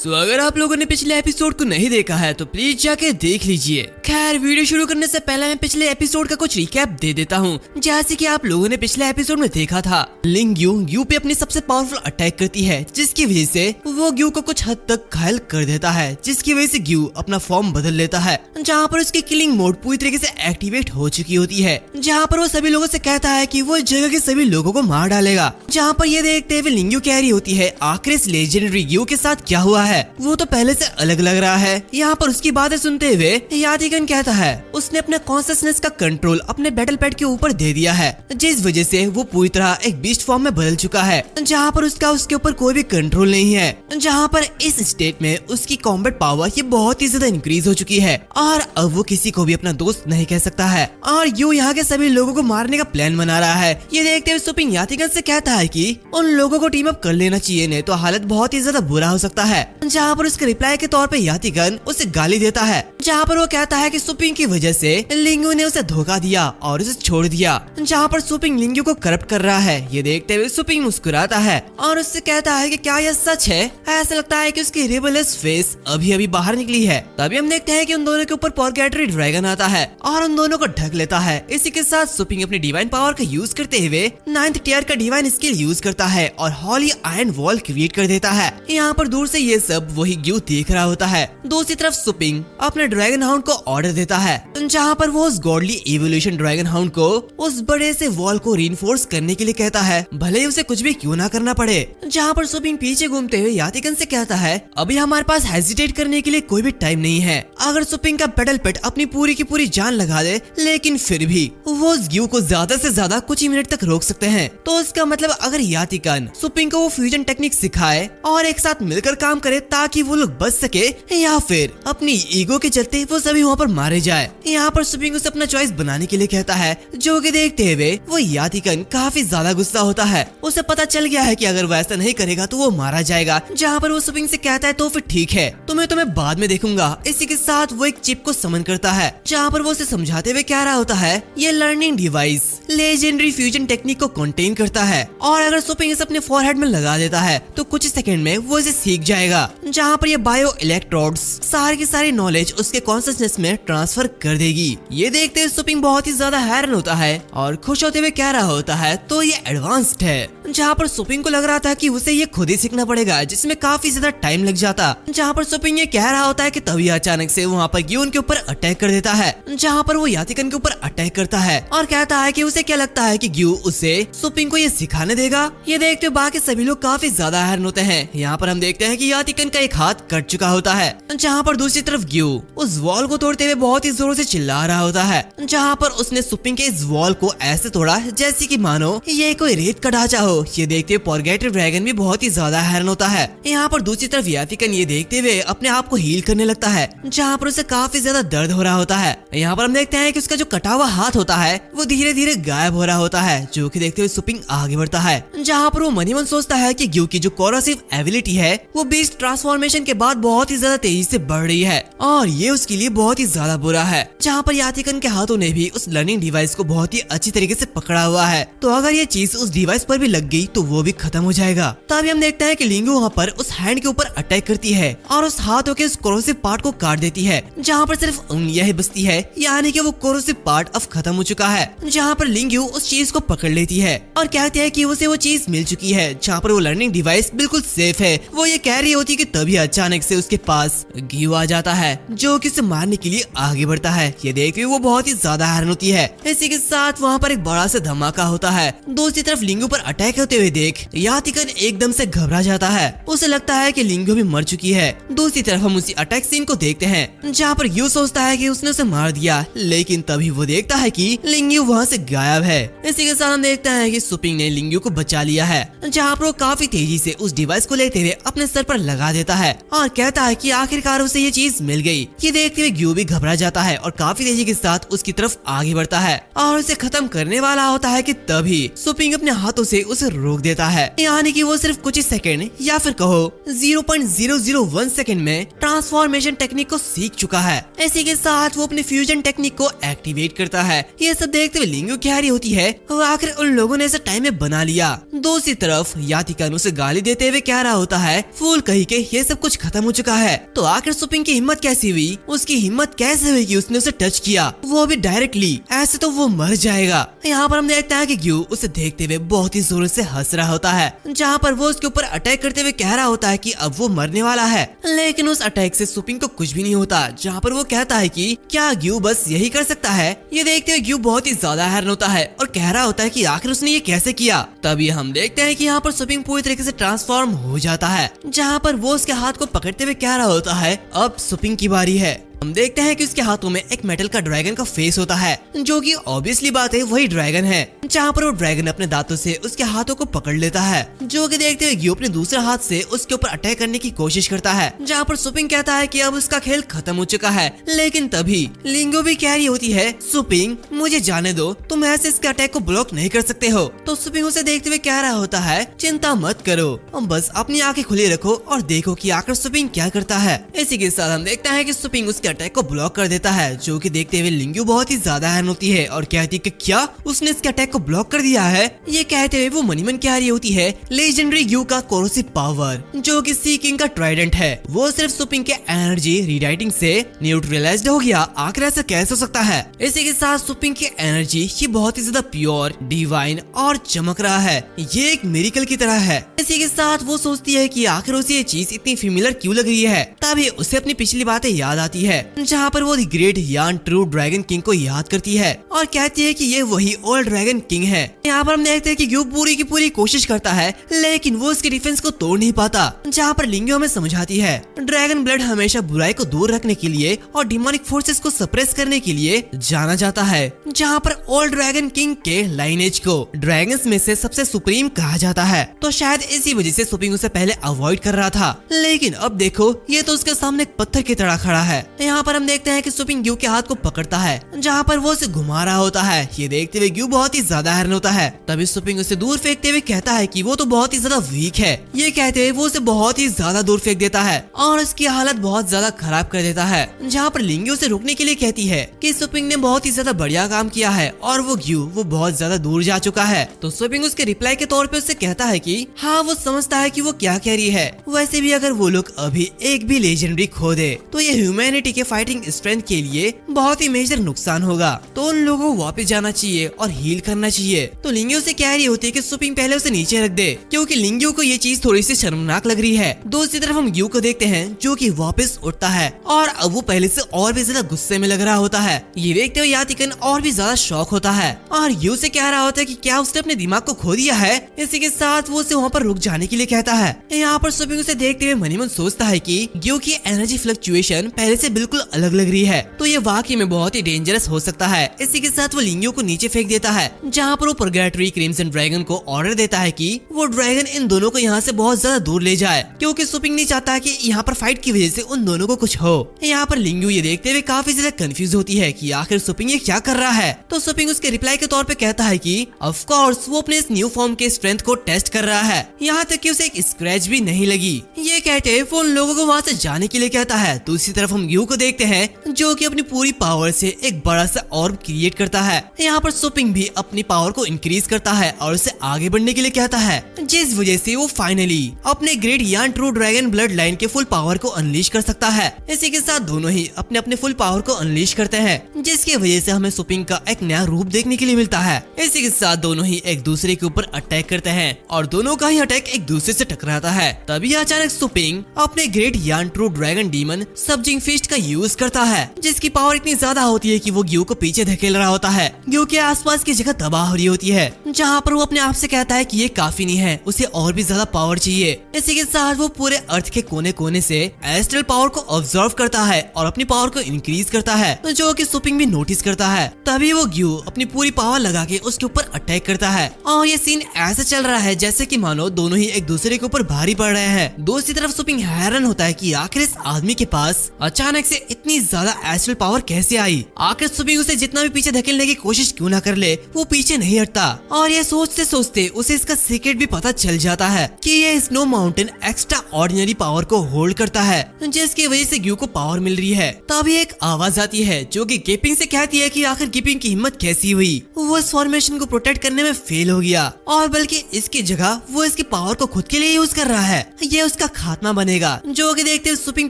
अगर आप लोगों ने पिछले एपिसोड को नहीं देखा है तो प्लीज जाके देख लीजिए। खैर वीडियो शुरू करने से पहले मैं पिछले एपिसोड का कुछ रिकैप दे देता हूँ। जैसे कि आप लोगों ने पिछले एपिसोड में देखा था, लिंग यू पे अपनी सबसे पावरफुल अटैक करती है, जिसकी वजह से वो ग्यू को कुछ हद तक घायल कर देता है, जिसकी वजह से ग्यू अपना फॉर्म बदल लेता है, जहाँ पर उसकी किलिंग मोड पूरी तरीके से एक्टिवेट हो चुकी होती है, जहाँ पर वो सभी लोगों से कहता है कि वो जगह के सभी लोगों को मार डालेगा। जहाँ पर ये देखते हुए लिंग यू कह रही होती है आखिर इस लेजेंडरी ग्यू के साथ क्या हुआ है, वो तो पहले से अलग लग रहा है। यहाँ पर उसकी बातें सुनते हुए यातिगन कहता है उसने अपने कॉन्शियसनेस का कंट्रोल अपने बैटल पैड के ऊपर दे दिया है, जिस वजह से वो पूरी तरह एक बीस्ट फॉर्म में बदल चुका है, जहाँ पर उसका उसके ऊपर कोई भी कंट्रोल नहीं है। जहाँ पर इस स्टेट में उसकी कॉम्बैट पावर ये बहुत ही ज्यादा इंक्रीज हो चुकी है और अब वो किसी को भी अपना दोस्त नहीं कह सकता है और यू यहाँ के सभी लोगों को मारने का प्लान बना रहा है। ये देखते हुए सुपिंग यातिगन से कहता है कि उन लोगों को टीम अप कर लेना चाहिए, नहीं तो हालत बहुत ही ज्यादा बुरा हो सकता है। जहाँ पर उसके रिप्लाई के तौर पे यातिगन उसे गाली देता है, जहाँ पर वो कहता है कि सुपिंग की वजह से लिंगू ने उसे धोखा दिया और उसे छोड़ दिया। जहाँ पर सुपिंग लिंगू को करप्ट कर रहा है। ये देखते हुए सुपिंग मुस्कुराता है और उससे कहता है कि क्या यह सच है। ऐसा लगता है कि उसकी रिबेलियस फेस अभी अभी बाहर निकली है। तभी हम देखते हैं कि उन दोनों के ऊपर पॉर्गेटरी ड्रैगन आता है और उन दोनों को ढक लेता है। इसी के साथ सुपिंग अपनी डिवाइन पावर का यूज करते हुए 9th टियर का डिवाइन स्किल यूज करता है और हॉली आयरन वॉल क्रिएट कर देता है। यहाँ पर दूर से ये सब वही ग्यू देख रहा होता है। दूसरी तरफ सुपिंग अपने ड्रैगन हाउंड को ऑर्डर देता है, जहाँ पर वो उस गॉडली इवोल्यूशन ड्रैगन हाउंड को उस बड़े से वॉल को रीइंफोर्स करने के लिए कहता है, भले ही उसे कुछ भी क्यों ना करना पड़े। जहाँ पर सुपिंग पीछे घूमते हुए यातिगन से कहता है अभी हमारे पास हेजिटेट करने के लिए कोई भी टाइम नहीं है। अगर सुपिंग का बैटल पेट अपनी पूरी की पूरी जान लगा दे, लेकिन फिर भी वो उस ग्यू को ज्यादा से ज्यादा कुछ ही मिनट तक रोक सकते हैं। तो इसका मतलब अगर यातिगन सुपिंग को वो फ्यूजन टेक्निक सिखाए और एक साथ मिलकर काम करे ताकि वो लोग बच सके, या फिर अपनी ईगो के चलते वो सभी वहाँ पर मारे जाए। यहाँ पर सुपिंग उसे अपना चॉइस बनाने के लिए कहता है, जो कि देखते हुए वो यातिगन काफी ज्यादा गुस्सा होता है। उसे पता चल गया है कि अगर वो ऐसा नहीं करेगा तो वो मारा जाएगा। जहाँ पर वो सुपिंग से कहता है तो फिर ठीक है, तुम्हें बाद में देखूंगा। इसी के साथ वो एक चिप को समन करता है, जहाँ पर वो उसे समझाते हुए कह रहा होता है ये learning device legendary fusion technique को कंटेन करता है और अगर सुपिंग इसे अपने फोरहेड में लगा देता है तो कुछ सेकंड में वो इसे सीख जाएगा। जहाँ पर ये बायो इलेक्ट्रोड्स सारी की सारी नॉलेज उसके कॉन्शियसनेस में ट्रांसफर कर देगी। ये देखते हुए सुपिंग बहुत ही ज्यादा हैरान होता है और खुश होते हुए कह रहा होता है तो ये एडवांस्ड है। जहाँ पर सुपिंग को लग रहा था कि उसे ये खुद ही सीखना पड़ेगा, जिसमें काफी ज्यादा टाइम लग जाता। जहाँ पर सुपिंग ये कह रहा होता है कि तभी अचानक से वहाँ पर ग्यू उनके ऊपर अटैक कर देता है, जहाँ पर वो यातिगन के ऊपर अटैक करता है और कहता है कि उसे क्या लगता है कि ग्यू उसे सुपिंग को ये सिखाने देगा। ये देखते हुए बाकी सभी लोग काफी ज्यादा हैरान होते हैं। यहाँ पर हम देखते हैं कि यातिगन का एक हाथ कट चुका होता है, जहाँ पर दूसरी तरफ ग्यू उस वॉल को तोड़ते हुए बहुत ही जोरों से चिल्ला रहा होता है, जहाँ पर उसने सुपिंग के इस वॉल को ऐसे तोड़ा जैसे कि मानो ये कोई रेत का ढांचा हो। ये देखते हुए पॉर्गेटरी ड्रैगन भी बहुत ही ज्यादा हैरान होता है। यहाँ पर दूसरी तरफ यातिगन ये देखते हुए अपने आप को हील करने लगता है, जहाँ पर उसे काफी ज्यादा दर्द हो रहा होता है। यहाँ पर हम देखते हैं कि उसका जो कटा हुआ हाथ होता है वो धीरे धीरे गायब हो रहा होता है, जो कि देखते हुए सुपिंग आगे बढ़ता है, जहाँ पर वो मनी मन सोचता है कि ग्यू की जो कोरोसिव एबिलिटी है वो बीस्ट ट्रांसफॉर्मेशन के बाद बहुत ही ज्यादा तेजी से बढ़ रही है और ये उसके लिए बहुत ही ज्यादा बुरा है। जहाँ पर यातिगन के हाथों ने भी उस लर्निंग डिवाइस को बहुत ही अच्छी तरीके से पकड़ा हुआ है, तो अगर ये चीज उस डिवाइस पर भी लग गई तो वो भी खत्म हो जाएगा। तभी हम देखते हैं कि लिंगू वहाँ पर उस हैंड के ऊपर अटैक करती है और उस हाथों के उस कोरोसिव पार्ट को काट देती है, जहाँ पर सिर्फ उंगलियां ही बचती है, यानी कि वो कोरोसिव पार्ट अब खत्म हो चुका है। जहाँ पर लिंगू उस चीज को पकड़ लेती है और कहती है कि उसे वो चीज मिल चुकी है, जहाँ पर वो लर्निंग डिवाइस बिल्कुल सेफ है। वो ये कह रही होती है कि तभी अचानक से उसके पास ग्यू आ जाता है, जो कि उसे मारने के लिए आगे बढ़ता है। ये देख के वो बहुत ही ज्यादा हैरान होती है। इसी के साथ वहाँ पर एक बड़ा सा धमाका होता है। दूसरी तरफ लिंगू पर अटैक होते हुए देख यातिगन एकदम से घबरा जाता है। उसे लगता है कि लिंगू भी मर चुकी है। दूसरी तरफ हम उसी अटैक सीन को देखते हैं, जहाँ पर यू सोचता है कि उसने उसे मार दिया, लेकिन तभी वो देखता है कि लिंगू वहाँ से गायब है। इसी के साथ हम देखते हैं कि सुपिंग ने लिंगू को बचा लिया है, जहाँ पर वो काफी तेजी से उस डिवाइस को लेते हुए अपने सर पर लगा देता है और कहता है कि आखिरकार उसे ये चीज मिल गई। ये देखते हुए ग्यू भी घबरा जाता है और काफी तेजी के साथ उसकी तरफ आगे बढ़ता है और उसे खत्म करने वाला होता है कि तभी सुपिंग अपने हाथों से उस उसे रोक देता है, यानी कि वो सिर्फ कुछ ही सेकंड या फिर कहो 0.001 सेकंड में ट्रांसफॉर्मेशन टेक्निक को सीख चुका है। इसी के साथ वो अपनी फ्यूजन टेक्निक को एक्टिवेट करता है। ये सब देखते हुए लिंगू कह रही होती है वो आखिर उन लोगों ने ऐसा टाइम में बना लिया। दूसरी तरफ यातिका उसे गाली देते हुए कह रहा होता है फूल कही के ये सब कुछ खत्म हो चुका है। तो आखिर सुपिंग की हिम्मत कैसी हुई, उसकी हिम्मत कैसे हुई कि उसने उसे टच किया, वो भी डायरेक्टली, ऐसे तो वो मर जाएगा। यहाँ पर हम देखते हैं कि ग्यू उसे देखते हुए बहुत ही जोर से हंस रहा होता है, जहाँ पर वो उसके ऊपर अटैक करते हुए कह रहा होता है कि अब वो मरने वाला है। लेकिन उस अटैक से सुपिंग को कुछ भी नहीं होता, जहाँ पर वो कहता है कि क्या ग्यू बस यही कर सकता है। ये देखते हुए ग्यू बहुत ही ज्यादा हैरान होता है और कह रहा होता है कि आखिर उसने ये कैसे किया। तभी हम देखते हैं कि यहाँ पर सुपिंग पूरी तरीके से ट्रांसफॉर्म हो जाता है, जहाँ पर वो उसके हाथ को पकड़ते हुए कह रहा होता है अब सुपिंग की बारी है। हम देखते हैं कि उसके हाथों में एक मेटल का ड्रैगन का फेस होता है, जो कि ऑब्वियसली बात है वही ड्रैगन है, जहाँ पर वो ड्रैगन अपने दांतों से उसके हाथों को पकड़ लेता है, जो कि देखते हुए ग्यू अपने दूसरे हाथ से उसके ऊपर अटैक करने की कोशिश करता है, जहाँ पर सुपिंग कहता है कि अब उसका खेल खत्म हो चुका है। लेकिन तभी लिंगो भी कह रही होती है सुपिंग मुझे जाने दो, तुम ऐसे इसके अटैक को ब्लॉक नहीं कर सकते हो। तो सुपिंग उसे देखते हुए कह रहा होता है चिंता मत करो, बस अपनी आंखें खुली रखो और देखो कि आखिर सुपिंग क्या करता है। इसी के साथ हम देखते हैं कि सुपिंग उसके अटैक को ब्लॉक कर देता है, जो कि देखते हुए लिंगू बहुत ही ज्यादा हैरान होती है और कहती है कि क्या उसने इसके अटैक को ब्लॉक कर दिया है। ये कहते हुए वो मनी मन कह रही होती है लेजेंडरी ग्यू का कोरोसिव पावर, जो कि सी किंग का ट्राइडेंट है, वो सिर्फ सुपिंग के एनर्जी रीराइटिंग से न्यूट्रलाइज्ड हो गया। आखिर ऐसा कैसे हो सकता है। इसी के साथ सुपिंग की एनर्जी ये बहुत ही ज्यादा प्योर, डिवाइन और चमक रहा है, ये एक मिरेकल की तरह है। इसी के साथ वो सोचती है कि आखिर उसे ये चीज इतनी फेमिलियर क्यों लग रही है। तभी उसे अपनी पिछली बातें याद आती है, जहाँ पर वो द ग्रेट यान ट्रू ड्रैगन किंग को याद करती है और कहती है कि ये वही ओल्ड ड्रैगन किंग है। यहाँ पर हम देखते हैं कि ग्यू पूरी की पूरी कोशिश करता है, लेकिन वो उसके डिफेंस को तोड़ नहीं पाता, जहाँ पर लिंगो हमें समझाती है ड्रैगन ब्लड हमेशा बुराई को दूर रखने के लिए और डिमोनिक फोर्सेस को सप्रेस करने के लिए जाना जाता है, जहाँ पर ओल्ड ड्रैगन किंग के लाइनेज को ड्रैगन्स में से सबसे सुप्रीम कहा जाता है। तो शायद इसी वजह से सुपिंग उसे पहले अवॉइड कर रहा था, लेकिन अब देखो ये तो उसके सामने एक पत्थर की तरह खड़ा है। यहाँ पर हम देखते हैं कि सुपिंग ग्यू के हाथ को पकड़ता है, जहाँ पर वो उसे घुमा रहा होता है। ये देखते हुए ग्यू बहुत ही ज्यादा हैरान होता है। तभी सुपिंग उसे दूर फेंकते हुए कहता है कि वो तो बहुत ही ज्यादा वीक है। ये कहते हुए वो उसे बहुत ही ज्यादा दूर फेंक देता है और उसकी हालत बहुत ज्यादा खराब कर देता है, जहाँ पर लिंगू उसे रुकने के लिए कहती है कि सुपिंग ने बहुत ही ज्यादा बढ़िया काम किया है और वो बहुत ज्यादा दूर जा चुका है। तो सुपिंग उसके रिप्लाई के तौर पे उससे कहता है कि हाँ वो समझता है कि वो क्या कह रही है। वैसे भी अगर वो लोग अभी एक भी लेजेंडरी खो दे तो ये ह्यूमैनिटी के फाइटिंग स्ट्रेंथ के लिए बहुत ही मेजर नुकसान होगा, तो उन लोगों को वापस जाना चाहिए और हील करना चाहिए। तो लिंगू से कह रही होती है कि सुपिंग पहले उसे नीचे रख दे, क्योंकि लिंगू को ये चीज थोड़ी सी शर्मनाक लग रही है। दूसरी तरफ हम ग्यू को देखते हैं, जो कि वापस उठता है और अब वो पहले से और भी ज्यादा गुस्से में लग रहा होता है। ये देखते हुए यातिकन और भी ज्यादा शॉक होता है और ग्यू से कह रहा होता है कि क्या उसने अपने दिमाग को खो दिया है। इसी के साथ वो उसे वहाँ पर रुक जाने के लिए कहता है। यहाँ पर सुपिंग उसे देखते हुए मनी मन सोचता है कि ग्यू की एनर्जी फ्लक्चुएशन पहले से बिल्कुल अलग लग रही है, तो ये वाकई में बहुत ही डेंजरस हो सकता है। इसी के साथ वो लिंगू को नीचे फेंक देता है, जहाँ पर वो परगैटरी क्रिम्सन ड्रैगन को ऑर्डर देता है कि वो ड्रैगन इन दोनों को यहाँ से बहुत ज्यादा दूर ले जाए, क्योंकि सुपिंग नहीं चाहता कि यहाँ पर फाइट की वजह से उन दोनों को कुछ हो। यहाँ पर लिंगू ये देखते हुए काफी ज्यादा कंफ्यूज होती है कि आखिर सुपिंग ये क्या कर रहा है। तो सुपिंग उसके रिप्लाई के तौर पे कहता है कि ऑफ कोर्स वो अपने इस न्यू फॉर्म के स्ट्रेंथ को टेस्ट कर रहा है, यहाँ तक कि उसे एक स्क्रैच भी नहीं लगी। ये कहते वो उन लोगों को वहाँ से जाने के लिए कहता है। दूसरी तरफ हम ग्यू को देखते हैं, जो कि अपनी पूरी पावर से एक बड़ा सा ऑर्ब क्रिएट करता है। यहाँ पर सुपिंग भी अपनी पावर को इंक्रीज करता है और उसे आगे बढ़ने के लिए कहता है, जिस वजह से वो फाइनली अपने ग्रेट यान ट्रू ड्रैगन ब्लड लाइन के फुल पावर को अनलीश कर सकता है। इसी के साथ दोनों ही अपने अपने फुल पावर को अनलीश करते हैं, जिसकी वजह से हमें सुपिंग का एक नया रूप देखने के लिए मिलता है। इसी के साथ दोनों ही एक दूसरे के ऊपर अटैक करते हैं और दोनों का ही अटैक एक दूसरे से टकराता है। तभी अचानक सुपिंग अपने ग्रेट यान ट्रू ड्रैगन डीमन सब्जिंग फिस्ट का यूज करता है, जिसकी पावर इतनी ज्यादा होती है कि वो ग्यू को पीछे धकेल रहा होता है। ग्यू के आसपास की जगह तबाह हो रही होती है, जहाँ पर वो अपने आप से कहता है कि ये काफी नहीं है, उसे और भी ज्यादा पावर चाहिए। इसी के साथ वो पूरे अर्थ के कोने कोने से एस्ट्रल पावर को ऑब्जर्व करता है और अपनी पावर को इंक्रीज करता है, जो कि सुपिंग भी नोटिस करता है। तभी वो ग्यू अपनी पूरी पावर लगा के उसके ऊपर अटैक करता है और ये सीन ऐसा चल रहा है जैसे कि मानो दोनों ही एक दूसरे के ऊपर भारी पड़ रहे हैं। दूसरी तरफ सुपिंग हैरान होता है कि आखिर इस आदमी के पास अचानक उसे इतनी ज्यादा एस्ट्रल पावर कैसे आई। आखिर सुपिंग उसे जितना भी पीछे धकेलने की कोशिश क्यों ना कर ले, वो पीछे नहीं हटता। और ये सोचते सोचते उसे इसका सीक्रेट भी पता चल जाता है कि ये snow mountain extra ordinary power को होल्ड करता है, जिसकी वजह से ग्यू को पावर मिल रही है। तभी एक आवाज आती है जो कि गिपिंग से कहती है कि आखिर गिपिंग की हिम्मत कैसी हुई, वो इस फॉर्मेशन को प्रोटेक्ट करने में फेल हो गया और बल्कि इसकी जगह वो इसकी पावर को खुद के लिए यूज कर रहा है। ये उसका खात्मा बनेगा। जो कि देखते हुए सुपिंग